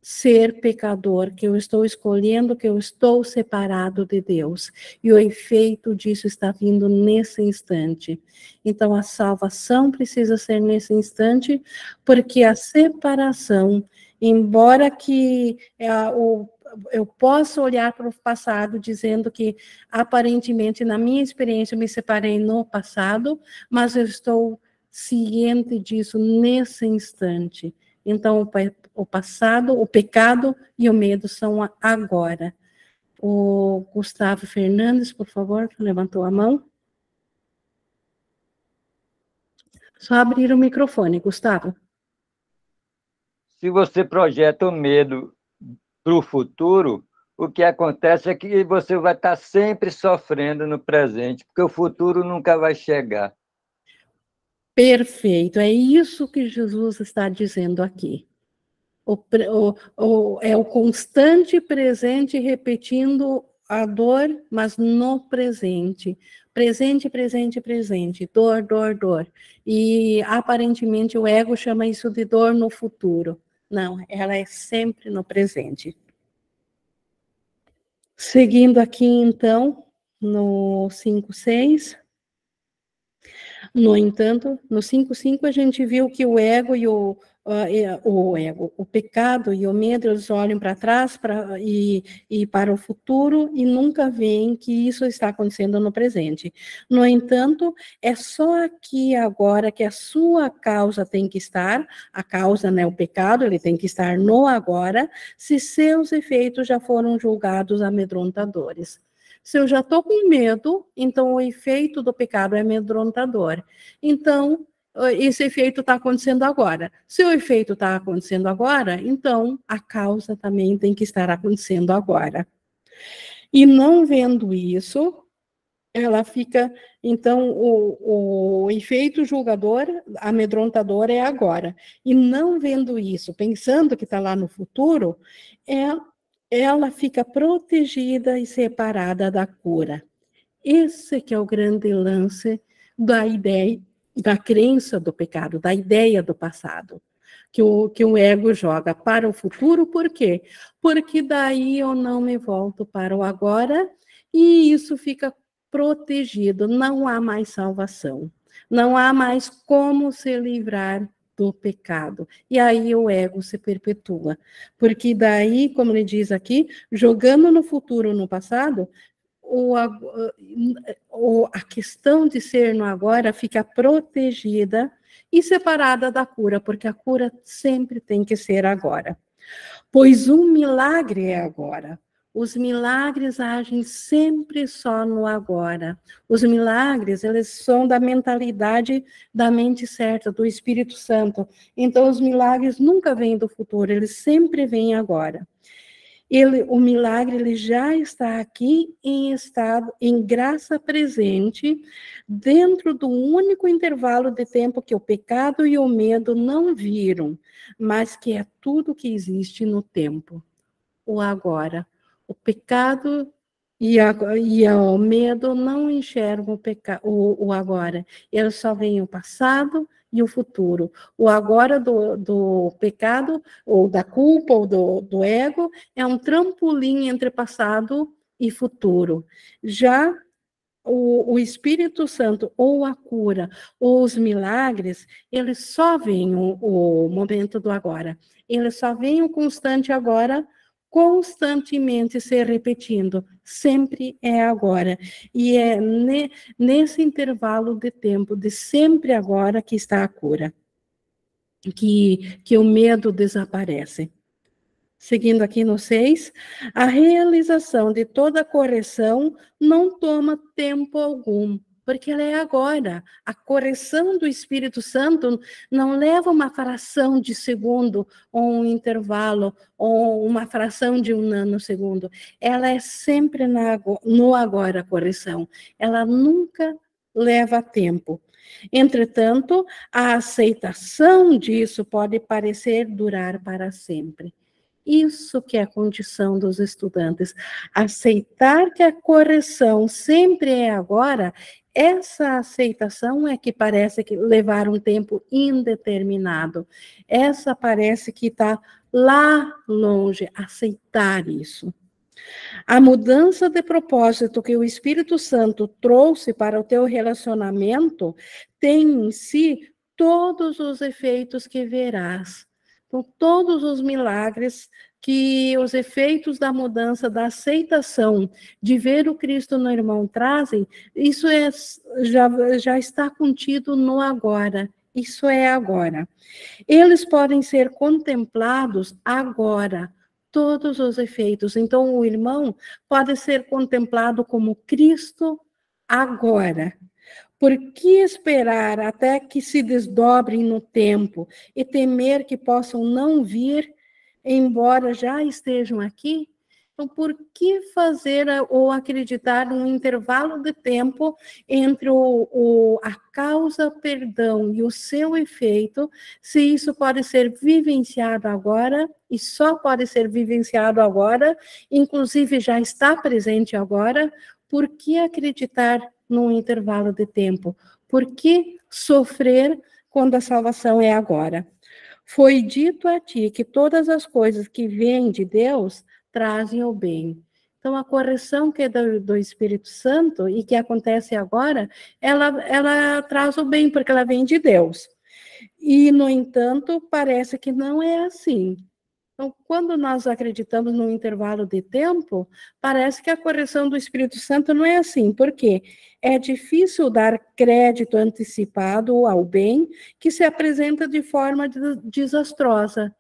ser pecador, que eu estou escolhendo, que eu estou separado de Deus. E o efeito disso está vindo nesse instante. Então, a salvação precisa ser nesse instante, porque a separação, embora que eu possa olhar para o passado dizendo que, aparentemente, na minha experiência, eu me separei no passado, mas eu estou ciente disso nesse instante. Então, o passado, o pecado e o medo são agora. O Gustavo Fernandes, por favor, levantou a mão. Só abrir o microfone, Gustavo. Se você projeta o medo para o futuro, o que acontece é que você vai estar sempre sofrendo no presente, porque o futuro nunca vai chegar. Perfeito, é isso que Jesus está dizendo aqui. É o constante presente repetindo a dor, mas no presente. Presente, presente, presente. Dor, dor, dor. E aparentemente o ego chama isso de dor no futuro. Não, ela é sempre no presente. Seguindo aqui, então, no 5.6. No entanto, no 5.5 a gente viu que o ego e o pecado e o medo, eles olham para trás e para o futuro e nunca veem que isso está acontecendo no presente. No entanto, é só aqui agora que a sua causa tem que estar, a causa, né, o pecado, ele tem que estar no agora, se seus efeitos já foram julgados amedrontadores. Se eu já estou com medo, então o efeito do pecado é amedrontador. Então, esse efeito está acontecendo agora. Se o efeito está acontecendo agora, então a causa também tem que estar acontecendo agora. E não vendo isso, ela fica... Então, o efeito julgador, amedrontador é agora. E não vendo isso, pensando que está lá no futuro, ela fica protegida e separada da cura. Esse que é o grande lance da ideia, da crença do pecado, da ideia do passado, que o ego joga para o futuro. Por quê? Porque daí eu não me volto para o agora e isso fica protegido, não há mais salvação, não há mais como se livrar do pecado. E aí o ego se perpetua. Porque daí, como ele diz aqui, jogando no futuro ou no passado, a questão de ser no agora fica protegida e separada da cura, porque a cura sempre tem que ser agora. Pois um milagre é agora. Os milagres agem sempre só no agora. Os milagres, eles são da mentalidade da mente certa, do Espírito Santo. Então, os milagres nunca vêm do futuro, eles sempre vêm agora. O milagre ele já está aqui em estado, em graça presente, dentro do único intervalo de tempo que o pecado e o medo não viram, mas que é tudo que existe no tempo, o agora. O pecado e o medo não enxergam o agora, eles só veem o passado e o futuro. O agora do pecado, ou da culpa, ou do ego, é um trampolim entre passado e futuro. Já o Espírito Santo, ou a cura, ou os milagres, eles só veem o momento do agora. Eles só veem o constante agora, constantemente se repetindo. Sempre é agora. E é nesse intervalo de tempo, de sempre agora, que está a cura. Que o medo desaparece. Seguindo aqui no 6, a realização de toda correção não toma tempo algum, porque ela é agora. A correção do Espírito Santo não leva uma fração de segundo, ou um intervalo, ou uma fração de um nanosegundo. Ela é sempre no agora a correção. Ela nunca leva tempo. Entretanto, a aceitação disso pode parecer durar para sempre. Isso que é a condição dos estudantes. Aceitar que a correção sempre é agora, essa aceitação é que parece que levar um tempo indeterminado. Essa parece que está lá longe, aceitar isso. A mudança de propósito que o Espírito Santo trouxe para o teu relacionamento tem em si todos os efeitos que verás. Então, todos os milagres que os efeitos da mudança, da aceitação, de ver o Cristo no irmão trazem, isso já está contido no agora. Isso é agora. Eles podem ser contemplados agora, todos os efeitos. Então, o irmão pode ser contemplado como Cristo agora. Por que esperar até que se desdobrem no tempo e temer que possam não vir, embora já estejam aqui? Então, por que fazer ou acreditar num intervalo de tempo entre a causa perdão e o seu efeito, se isso pode ser vivenciado agora, e só pode ser vivenciado agora, inclusive já está presente agora? Por que acreditar num intervalo de tempo? Por que sofrer quando a salvação é agora? Foi dito a ti que todas as coisas que vêm de Deus trazem o bem. Então, a correção que é do Espírito Santo e que acontece agora, ela traz o bem, porque ela vem de Deus. E, no entanto, parece que não é assim. Então, quando nós acreditamos num intervalo de tempo, parece que a correção do Espírito Santo não é assim. Por quê? É difícil dar crédito antecipado ao bem que se apresenta de forma desastrosa.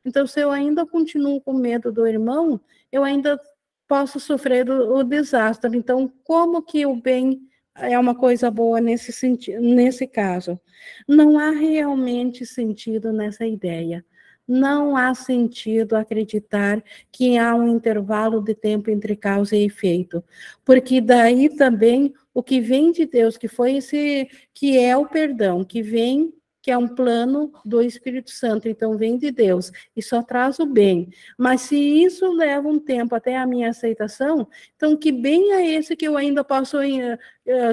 Então, se eu ainda continuo com medo do irmão, eu ainda posso sofrer o desastre. Então, como que o bem é uma coisa boa nesse caso? Não há realmente sentido nessa ideia. Não há sentido acreditar que há um intervalo de tempo entre causa e efeito, porque daí também o que vem de Deus, que é o perdão, que é um plano do Espírito Santo, então vem de Deus e só traz o bem. Mas se isso leva um tempo até a minha aceitação, então que bem é esse que eu ainda posso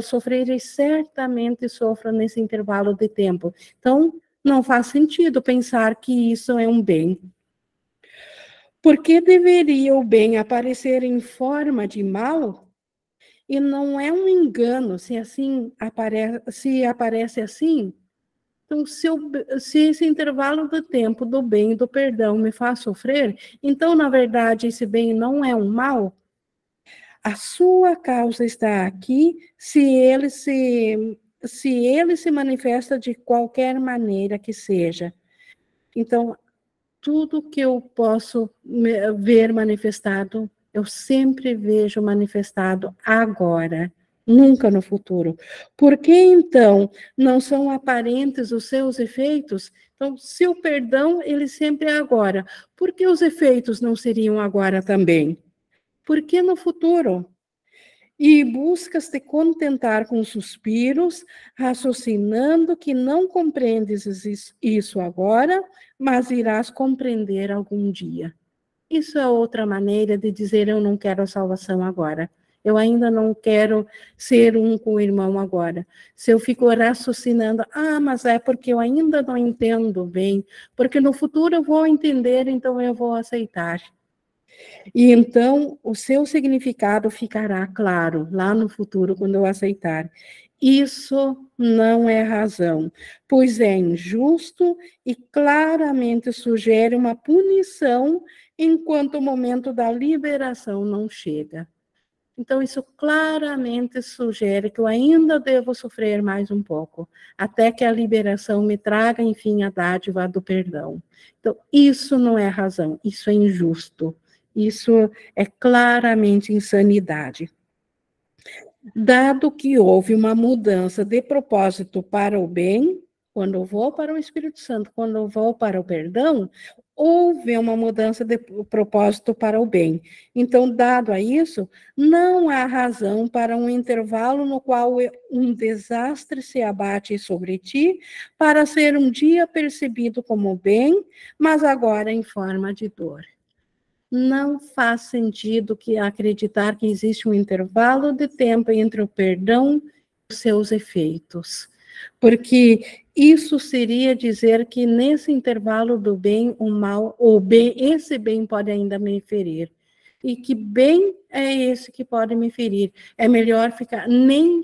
sofrer e certamente sofro nesse intervalo de tempo. Então, não faz sentido pensar que isso é um bem. Por que deveria o bem aparecer em forma de mal? E não é um engano se aparece assim. Então, se esse intervalo do tempo do bem e do perdão me faz sofrer, então, na verdade, esse bem não é um mal? A sua causa está aqui se ele se manifesta de qualquer maneira que seja. Então, tudo que eu posso ver manifestado, eu sempre vejo manifestado agora, nunca no futuro. Por que, então, não são aparentes os seus efeitos? Então, se o perdão, ele sempre é agora, por que os efeitos não seriam agora também? Por que no futuro? E buscas te contentar com suspiros, raciocinando que não compreendes isso agora, mas irás compreender algum dia. Isso é outra maneira de dizer eu não quero a salvação agora. Eu ainda não quero ser um com o irmão agora. Se eu fico raciocinando, mas é porque eu ainda não entendo bem, porque no futuro eu vou entender, então eu vou aceitar. E então o seu significado ficará claro lá no futuro, quando eu aceitar. Isso não é razão, pois é injusto e claramente sugere uma punição enquanto o momento da liberação não chega. Então, isso claramente sugere que eu ainda devo sofrer mais um pouco, até que a liberação me traga, enfim, a dádiva do perdão. Então, isso não é razão, isso é injusto. Isso é claramente insanidade. Dado que houve uma mudança de propósito para o bem, quando eu vou para o Espírito Santo, quando eu vou para o perdão, houve uma mudança de propósito para o bem. Então, dado a isso, não há razão para um intervalo no qual um desastre se abate sobre ti, para ser um dia percebido como bem, mas agora em forma de dor. Não faz sentido acreditar que existe um intervalo de tempo entre o perdão e os seus efeitos, porque isso seria dizer que nesse intervalo do bem, o mal, ou bem, esse bem pode ainda me ferir. E que bem é esse que pode me ferir? É melhor ficar, nem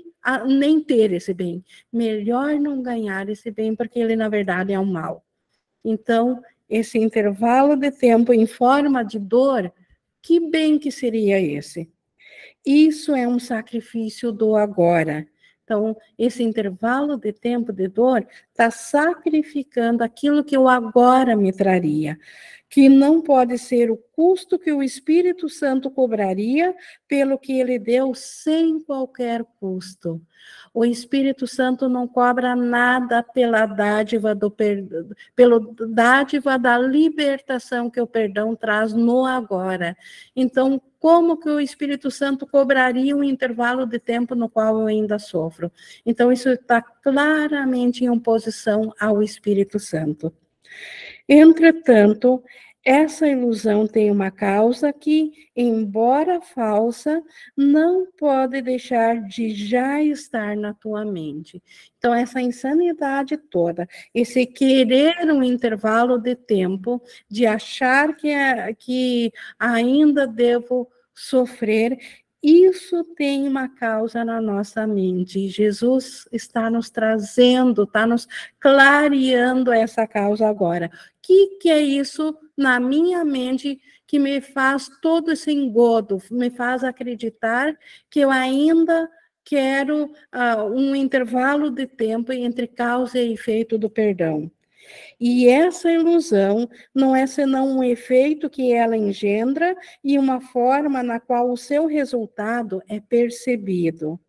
ter esse bem. Melhor não ganhar esse bem, porque ele, na verdade, é um mal. Então, esse intervalo de tempo em forma de dor, que bem que seria esse? Isso é um sacrifício do agora. Então, esse intervalo de tempo de dor está sacrificando aquilo que o agora me traria. que não pode ser o custo que o Espírito Santo cobraria pelo que ele deu sem qualquer custo. O Espírito Santo não cobra nada pela dádiva pelo dádiva da libertação que o perdão traz no agora. Então, como que o Espírito Santo cobraria um intervalo de tempo no qual eu ainda sofro? Então, isso está claramente em oposição ao Espírito Santo. Entretanto, essa ilusão tem uma causa que, embora falsa, não pode deixar de já estar na tua mente. Então, essa insanidade toda, esse querer um intervalo de tempo, de achar que ainda devo sofrer, isso tem uma causa na nossa mente. Jesus está nos trazendo, está nos clareando essa causa agora. O que é isso na minha mente que me faz todo esse engodo, me faz acreditar que eu ainda quero um intervalo de tempo entre causa e efeito do perdão? E essa ilusão não é senão um efeito que ela engendra e uma forma na qual o seu resultado é percebido.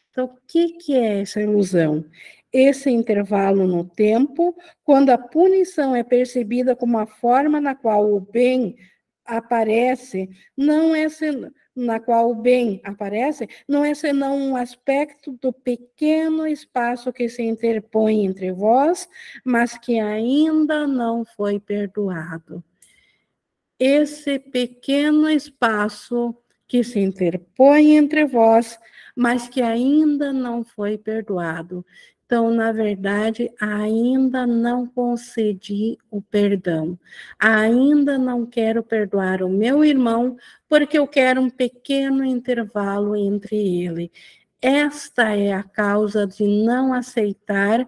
Então, o que é essa ilusão? Esse intervalo no tempo, quando a punição é percebida como a forma na qual o bem aparece, na qual o bem aparece, não é senão um aspecto do pequeno espaço que se interpõe entre vós, mas que ainda não foi perdoado. Esse pequeno espaço que se interpõe entre vós, mas que ainda não foi perdoado. Então, na verdade, ainda não concedi o perdão. Ainda não quero perdoar o meu irmão, porque eu quero um pequeno intervalo entre ele. Esta é a causa de não aceitar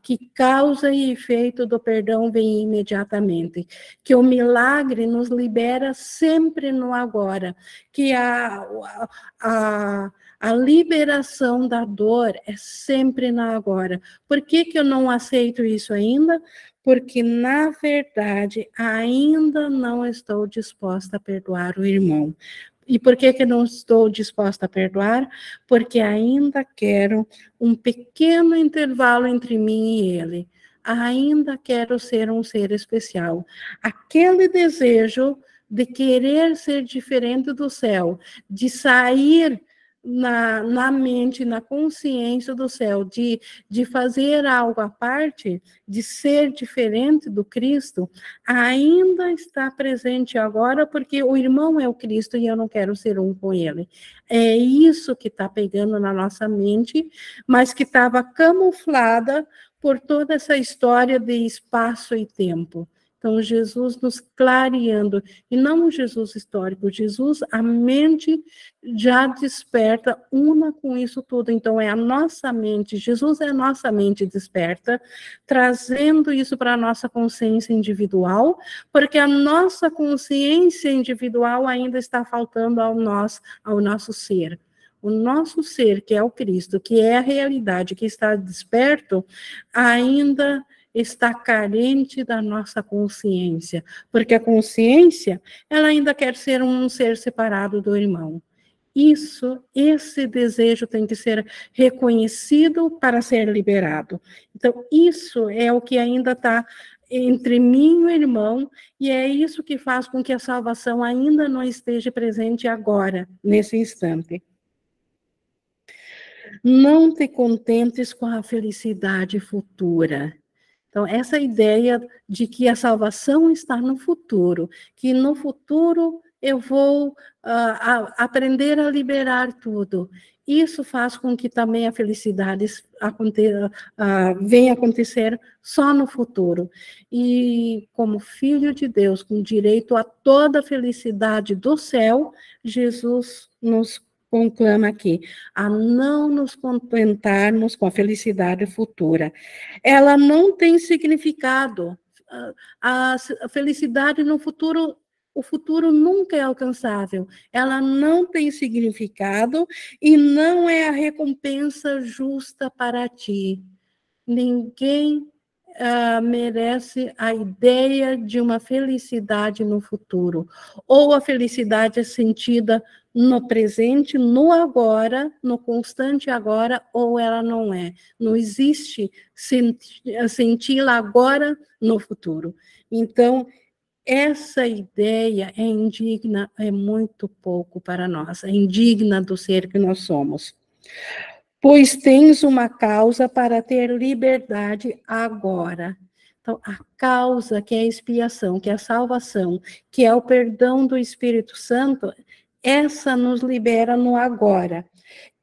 que causa e efeito do perdão vem imediatamente, que o milagre nos libera sempre no agora, que a liberação da dor é sempre no agora. Por que eu não aceito isso ainda? Porque, na verdade, ainda não estou disposta a perdoar o irmão. E por que não estou disposta a perdoar? Porque ainda quero um pequeno intervalo entre mim e ele. Ainda quero ser um ser especial. Aquele desejo de querer ser diferente do céu, de sair na mente, na consciência do céu, de fazer algo à parte, de ser diferente do Cristo, ainda está presente agora, porque o irmão é o Cristo e eu não quero ser um com ele. É isso que está pegando na nossa mente, mas que estava camuflada por toda essa história de espaço e tempo. Então, Jesus nos clareando, e não um Jesus histórico, Jesus, a mente já desperta, una com isso tudo. Então, é a nossa mente, Jesus é a nossa mente desperta, trazendo isso para a nossa consciência individual, porque a nossa consciência individual ainda está faltando ao nosso ser. O nosso ser, que é o Cristo, que é a realidade, que está desperto, ainda está carente da nossa consciência, porque a consciência, ela ainda quer ser um ser separado do irmão. Esse desejo tem que ser reconhecido para ser liberado. Então, isso é o que ainda está entre mim e o irmão, e é isso que faz com que a salvação ainda não esteja presente agora, nesse instante. Não te contentes com a felicidade futura. Então, essa ideia de que a salvação está no futuro, que no futuro eu vou aprender a liberar tudo. Isso faz com que também a felicidade venha acontecer só no futuro. E como filho de Deus, com direito a toda a felicidade do céu, Jesus nos conclama aqui a não nos contentarmos com a felicidade futura. Ela não tem significado. A felicidade no futuro, o futuro nunca é alcançável. Ela não tem significado e não é a recompensa justa para ti. Ninguém merece a ideia de uma felicidade no futuro. Ou a felicidade é sentida no presente, no agora, no constante agora, ou ela não é. Não existe senti-la agora no futuro. Então, essa ideia é indigna, é muito pouco para nós, é indigna do ser que nós somos. Pois tens uma causa para ter liberdade agora. Então, a causa que é a expiação, que é a salvação, que é o perdão do Espírito Santo, essa nos libera no agora.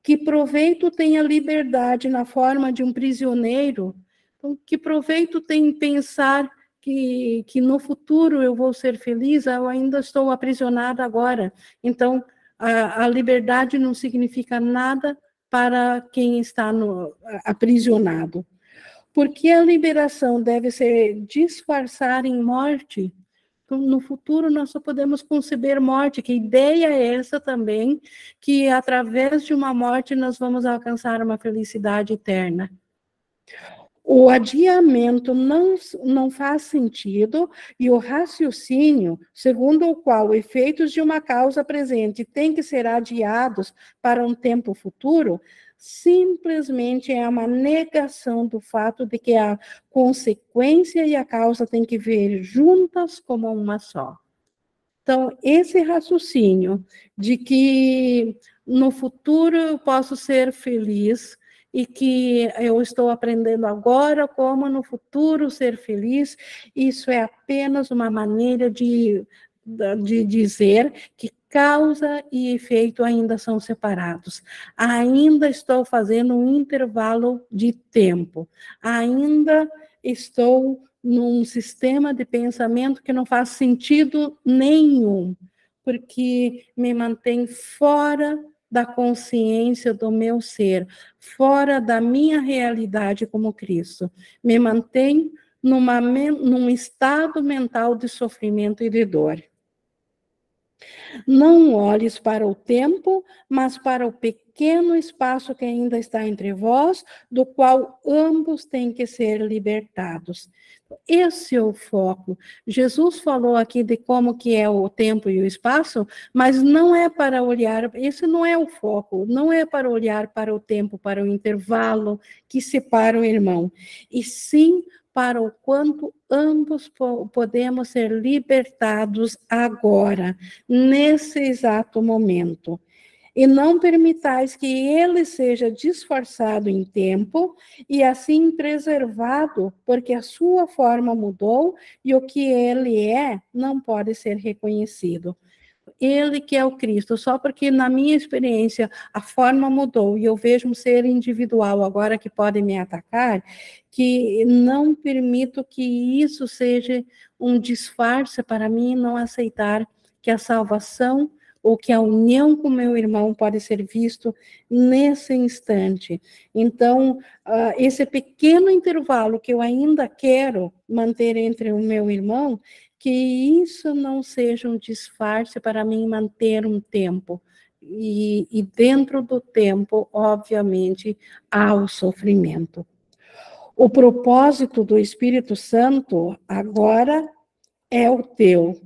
Que proveito tem a liberdade na forma de um prisioneiro? Então, que proveito tem pensar que no futuro eu vou ser feliz? Eu ainda estou aprisionada agora. Então, a liberdade não significa nada para quem está aprisionado. Porque a liberação deve ser disfarçar em morte. Então, no futuro, nós só podemos conceber morte. Que ideia é essa também, que através de uma morte nós vamos alcançar uma felicidade eterna? O adiamento não faz sentido e o raciocínio, segundo o qual efeitos de uma causa presente têm que ser adiados para um tempo futuro, simplesmente é uma negação do fato de que a consequência e a causa têm que vir juntas como uma só. Então, esse raciocínio de que no futuro eu posso ser feliz e que eu estou aprendendo agora como no futuro ser feliz, isso é apenas uma maneira de dizer que causa e efeito ainda são separados. Ainda estou fazendo um intervalo de tempo. Ainda estou num sistema de pensamento que não faz sentido nenhum, porque me mantém fora da consciência do meu ser, fora da minha realidade como Cristo. Me mantém num estado mental de sofrimento e de dor. Não olhes para o tempo, mas para o pequeno espaço que ainda está entre vós, do qual ambos têm que ser libertados. Esse é o foco. Jesus falou aqui de como que é o tempo e o espaço, mas não é para olhar, esse não é o foco, não é para olhar para o tempo, para o intervalo que separa o irmão, e sim para o quanto ambos podemos ser libertados agora, nesse exato momento. E não permitais que ele seja disfarçado em tempo e assim preservado, porque a sua forma mudou e o que ele é não pode ser reconhecido. Ele que é o Cristo, só porque na minha experiência a forma mudou e eu vejo um ser individual agora que pode me atacar, que não permito que isso seja um disfarce para mim não aceitar que a salvação ou que a união com meu irmão pode ser visto nesse instante. Então, esse pequeno intervalo que eu ainda quero manter entre o meu irmão, que isso não seja um disfarce para mim manter um tempo. E dentro do tempo, obviamente, há o sofrimento. O propósito do Espírito Santo agora é o teu.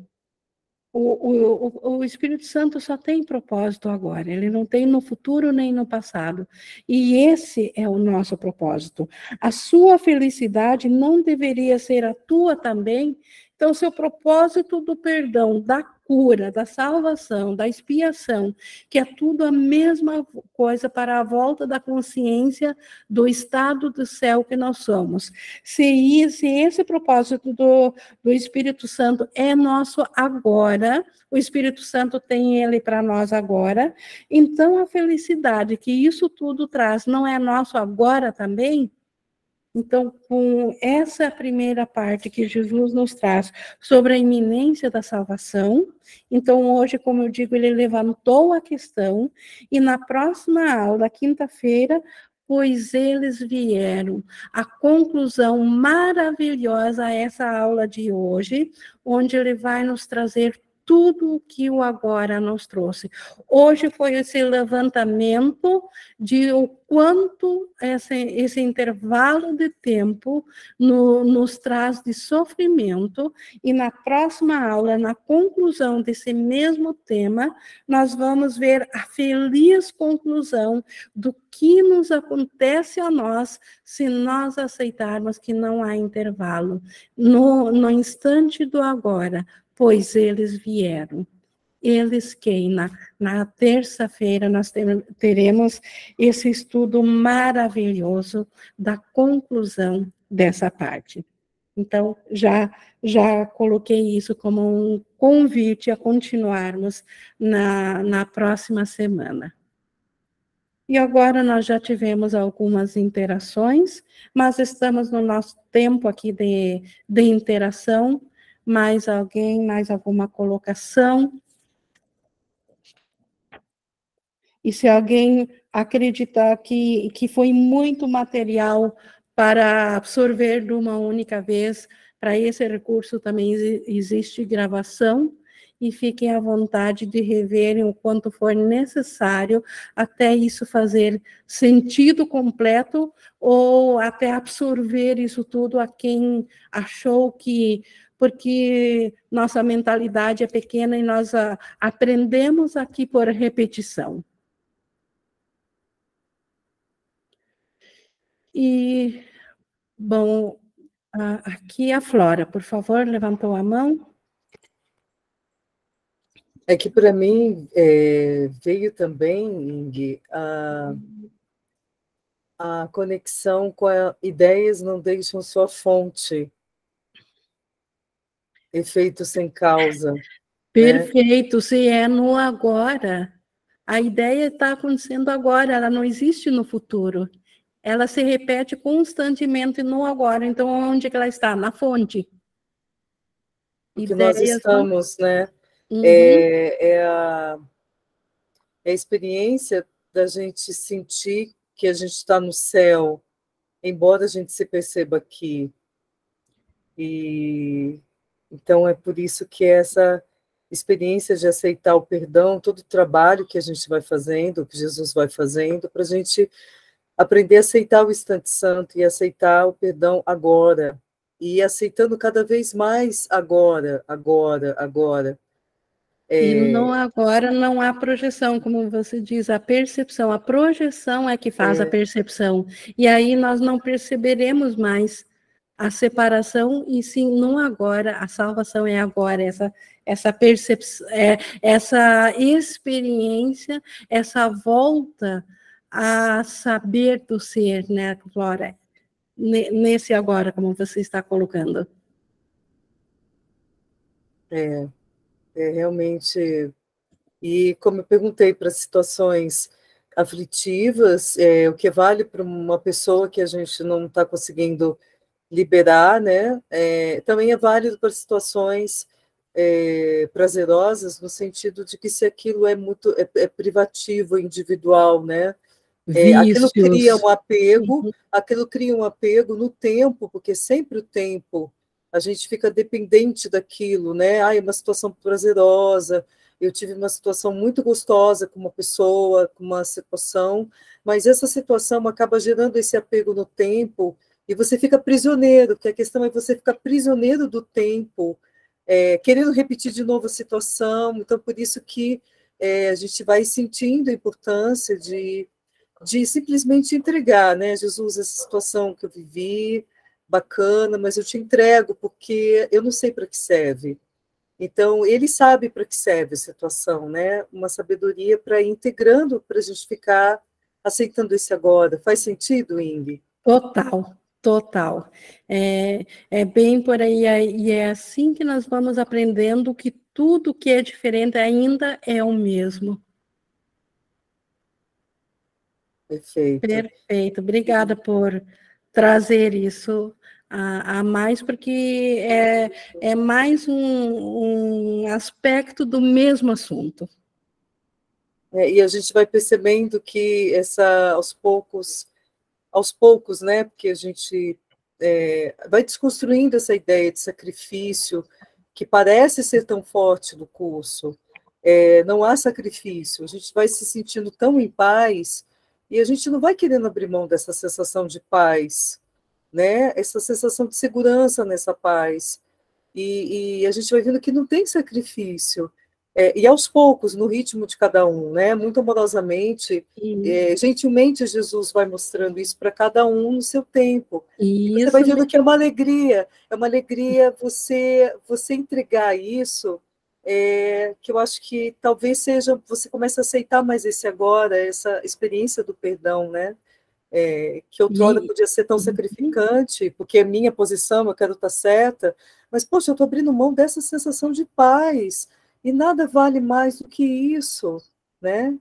O Espírito Santo só tem propósito agora, ele não tem no futuro nem no passado. E esse é o nosso propósito. A sua felicidade não deveria ser a tua também? Então, seu propósito do perdão, da cura, da salvação, da expiação, que é tudo a mesma coisa para a volta da consciência do estado do céu que nós somos. Se esse propósito do Espírito Santo é nosso agora, o Espírito Santo tem ele para nós agora, então a felicidade que isso tudo traz não é nosso agora também? Então, com essa primeira parte que Jesus nos traz sobre a iminência da salvação, então hoje, como eu digo, ele levantou a questão, e na próxima aula, quinta-feira, pois eles vieram. A conclusão maravilhosa a essa aula de hoje, onde ele vai nos trazer tudo o que o agora nos trouxe. Hoje foi esse levantamento de o quanto esse intervalo de tempo nos traz de sofrimento, e na próxima aula, na conclusão desse mesmo tema, nós vamos ver a feliz conclusão do que nos acontece a nós se nós aceitarmos que não há intervalo, no instante do agora, pois eles vieram. Eles que na terça-feira nós teremos esse estudo maravilhoso da conclusão dessa parte. Então, já coloquei isso como um convite a continuarmos na próxima semana. E agora nós já tivemos algumas interações, mas estamos no nosso tempo aqui de interação. Mais alguém, mais alguma colocação? E se alguém acreditar que foi muito material para absorver de uma única vez, para esse recurso também existe gravação, e fiquem à vontade de reverem o quanto for necessário, até isso fazer sentido completo, ou até absorver isso tudo a quem achou que... Porque nossa mentalidade é pequena e nós aprendemos aqui por repetição. E, bom, aqui a Flora, por favor, levantou a mão. É que para mim veio também, Ing, a conexão com ideias não deixam sua fonte, efeito sem causa. Perfeito, né? Se é no agora. A ideia está acontecendo agora, ela não existe no futuro. Ela se repete constantemente no agora. Então, onde é que ela está? Na fonte. Porque nós estamos, né? Uhum. É a experiência da gente sentir que a gente está no céu, embora a gente se perceba aqui. E então é por isso que essa experiência de aceitar o perdão, todo o trabalho que a gente vai fazendo, que Jesus vai fazendo, para a gente aprender a aceitar o instante santo e aceitar o perdão agora, e aceitando cada vez mais agora. E no agora não há projeção, como você diz, a percepção. A projeção é que faz a percepção. E aí nós não perceberemos mais a separação, e sim no agora. A salvação é agora, essa percepção, essa experiência, essa volta a saber do ser, né, Flora? Nesse agora, como você está colocando. Realmente. E como eu perguntei para situações aflitivas, o que vale para uma pessoa que a gente não está conseguindo liberar, né? Também é válido para situações prazerosas, no sentido de que se aquilo é muito privativo, individual, né? Aquilo cria um apego, aquilo cria um apego no tempo, porque sempre o tempo a gente fica dependente daquilo, né? É uma situação prazerosa, eu tive uma situação muito gostosa com uma pessoa, com uma situação, mas essa situação acaba gerando esse apego no tempo, e você fica prisioneiro, porque a questão é você ficar prisioneiro do tempo, querendo repetir de novo a situação. Então, por isso que a gente vai sentindo a importância de simplesmente entregar, né? Jesus, essa situação que eu vivi, bacana, mas eu te entrego, porque eu não sei para que serve. Então, ele sabe para que serve a situação, né? Uma sabedoria para ir integrando, para a gente ficar aceitando esse agora. Faz sentido, Ing? Total. É bem por aí, e é assim que nós vamos aprendendo que tudo que é diferente ainda é o mesmo. Perfeito. Obrigada por trazer isso a mais, porque é mais um aspecto do mesmo assunto. E a gente vai percebendo que aos poucos, né? Porque a gente vai desconstruindo essa ideia de sacrifício, que parece ser tão forte no curso. Não há sacrifício, a gente vai se sentindo tão em paz, e a gente não vai querendo abrir mão dessa sensação de paz, né? Essa sensação de segurança nessa paz. E a gente vai vendo que não tem sacrifício. E aos poucos, no ritmo de cada um, né? Muito amorosamente, gentilmente Jesus vai mostrando isso para cada um no seu tempo. E você vai vendo que é uma alegria você entregar isso, que eu acho que talvez seja, você comece a aceitar mais esse agora, essa experiência do perdão, né? Que outrora podia ser tão sacrificante, porque é minha posição, eu quero estar certa, mas, poxa, eu estou abrindo mão dessa sensação de paz, e nada vale mais do que isso, né?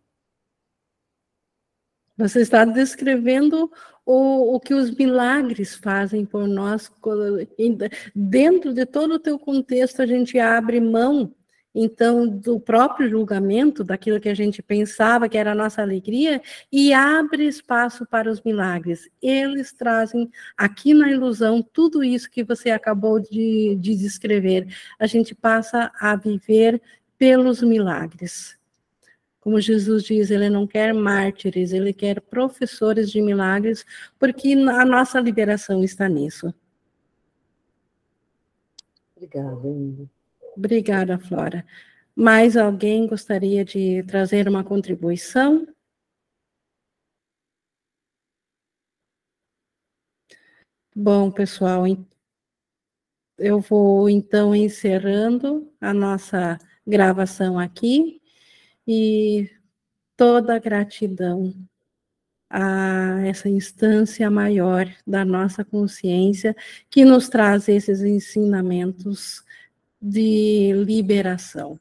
Você está descrevendo o que os milagres fazem por nós. Dentro de todo o teu contexto, a gente abre mão, então, do próprio julgamento, daquilo que a gente pensava que era a nossa alegria, e abre espaço para os milagres. Eles trazem, aqui na ilusão, tudo isso que você acabou de descrever. A gente passa a viver pelos milagres. Como Jesus diz, ele não quer mártires, ele quer professores de milagres, porque a nossa liberação está nisso. Obrigada, Ingrid. Obrigada, Flora. Mais alguém gostaria de trazer uma contribuição? Bom, pessoal, eu vou então encerrando a nossa gravação aqui, e toda a gratidão a essa instância maior da nossa consciência que nos traz esses ensinamentos de liberação.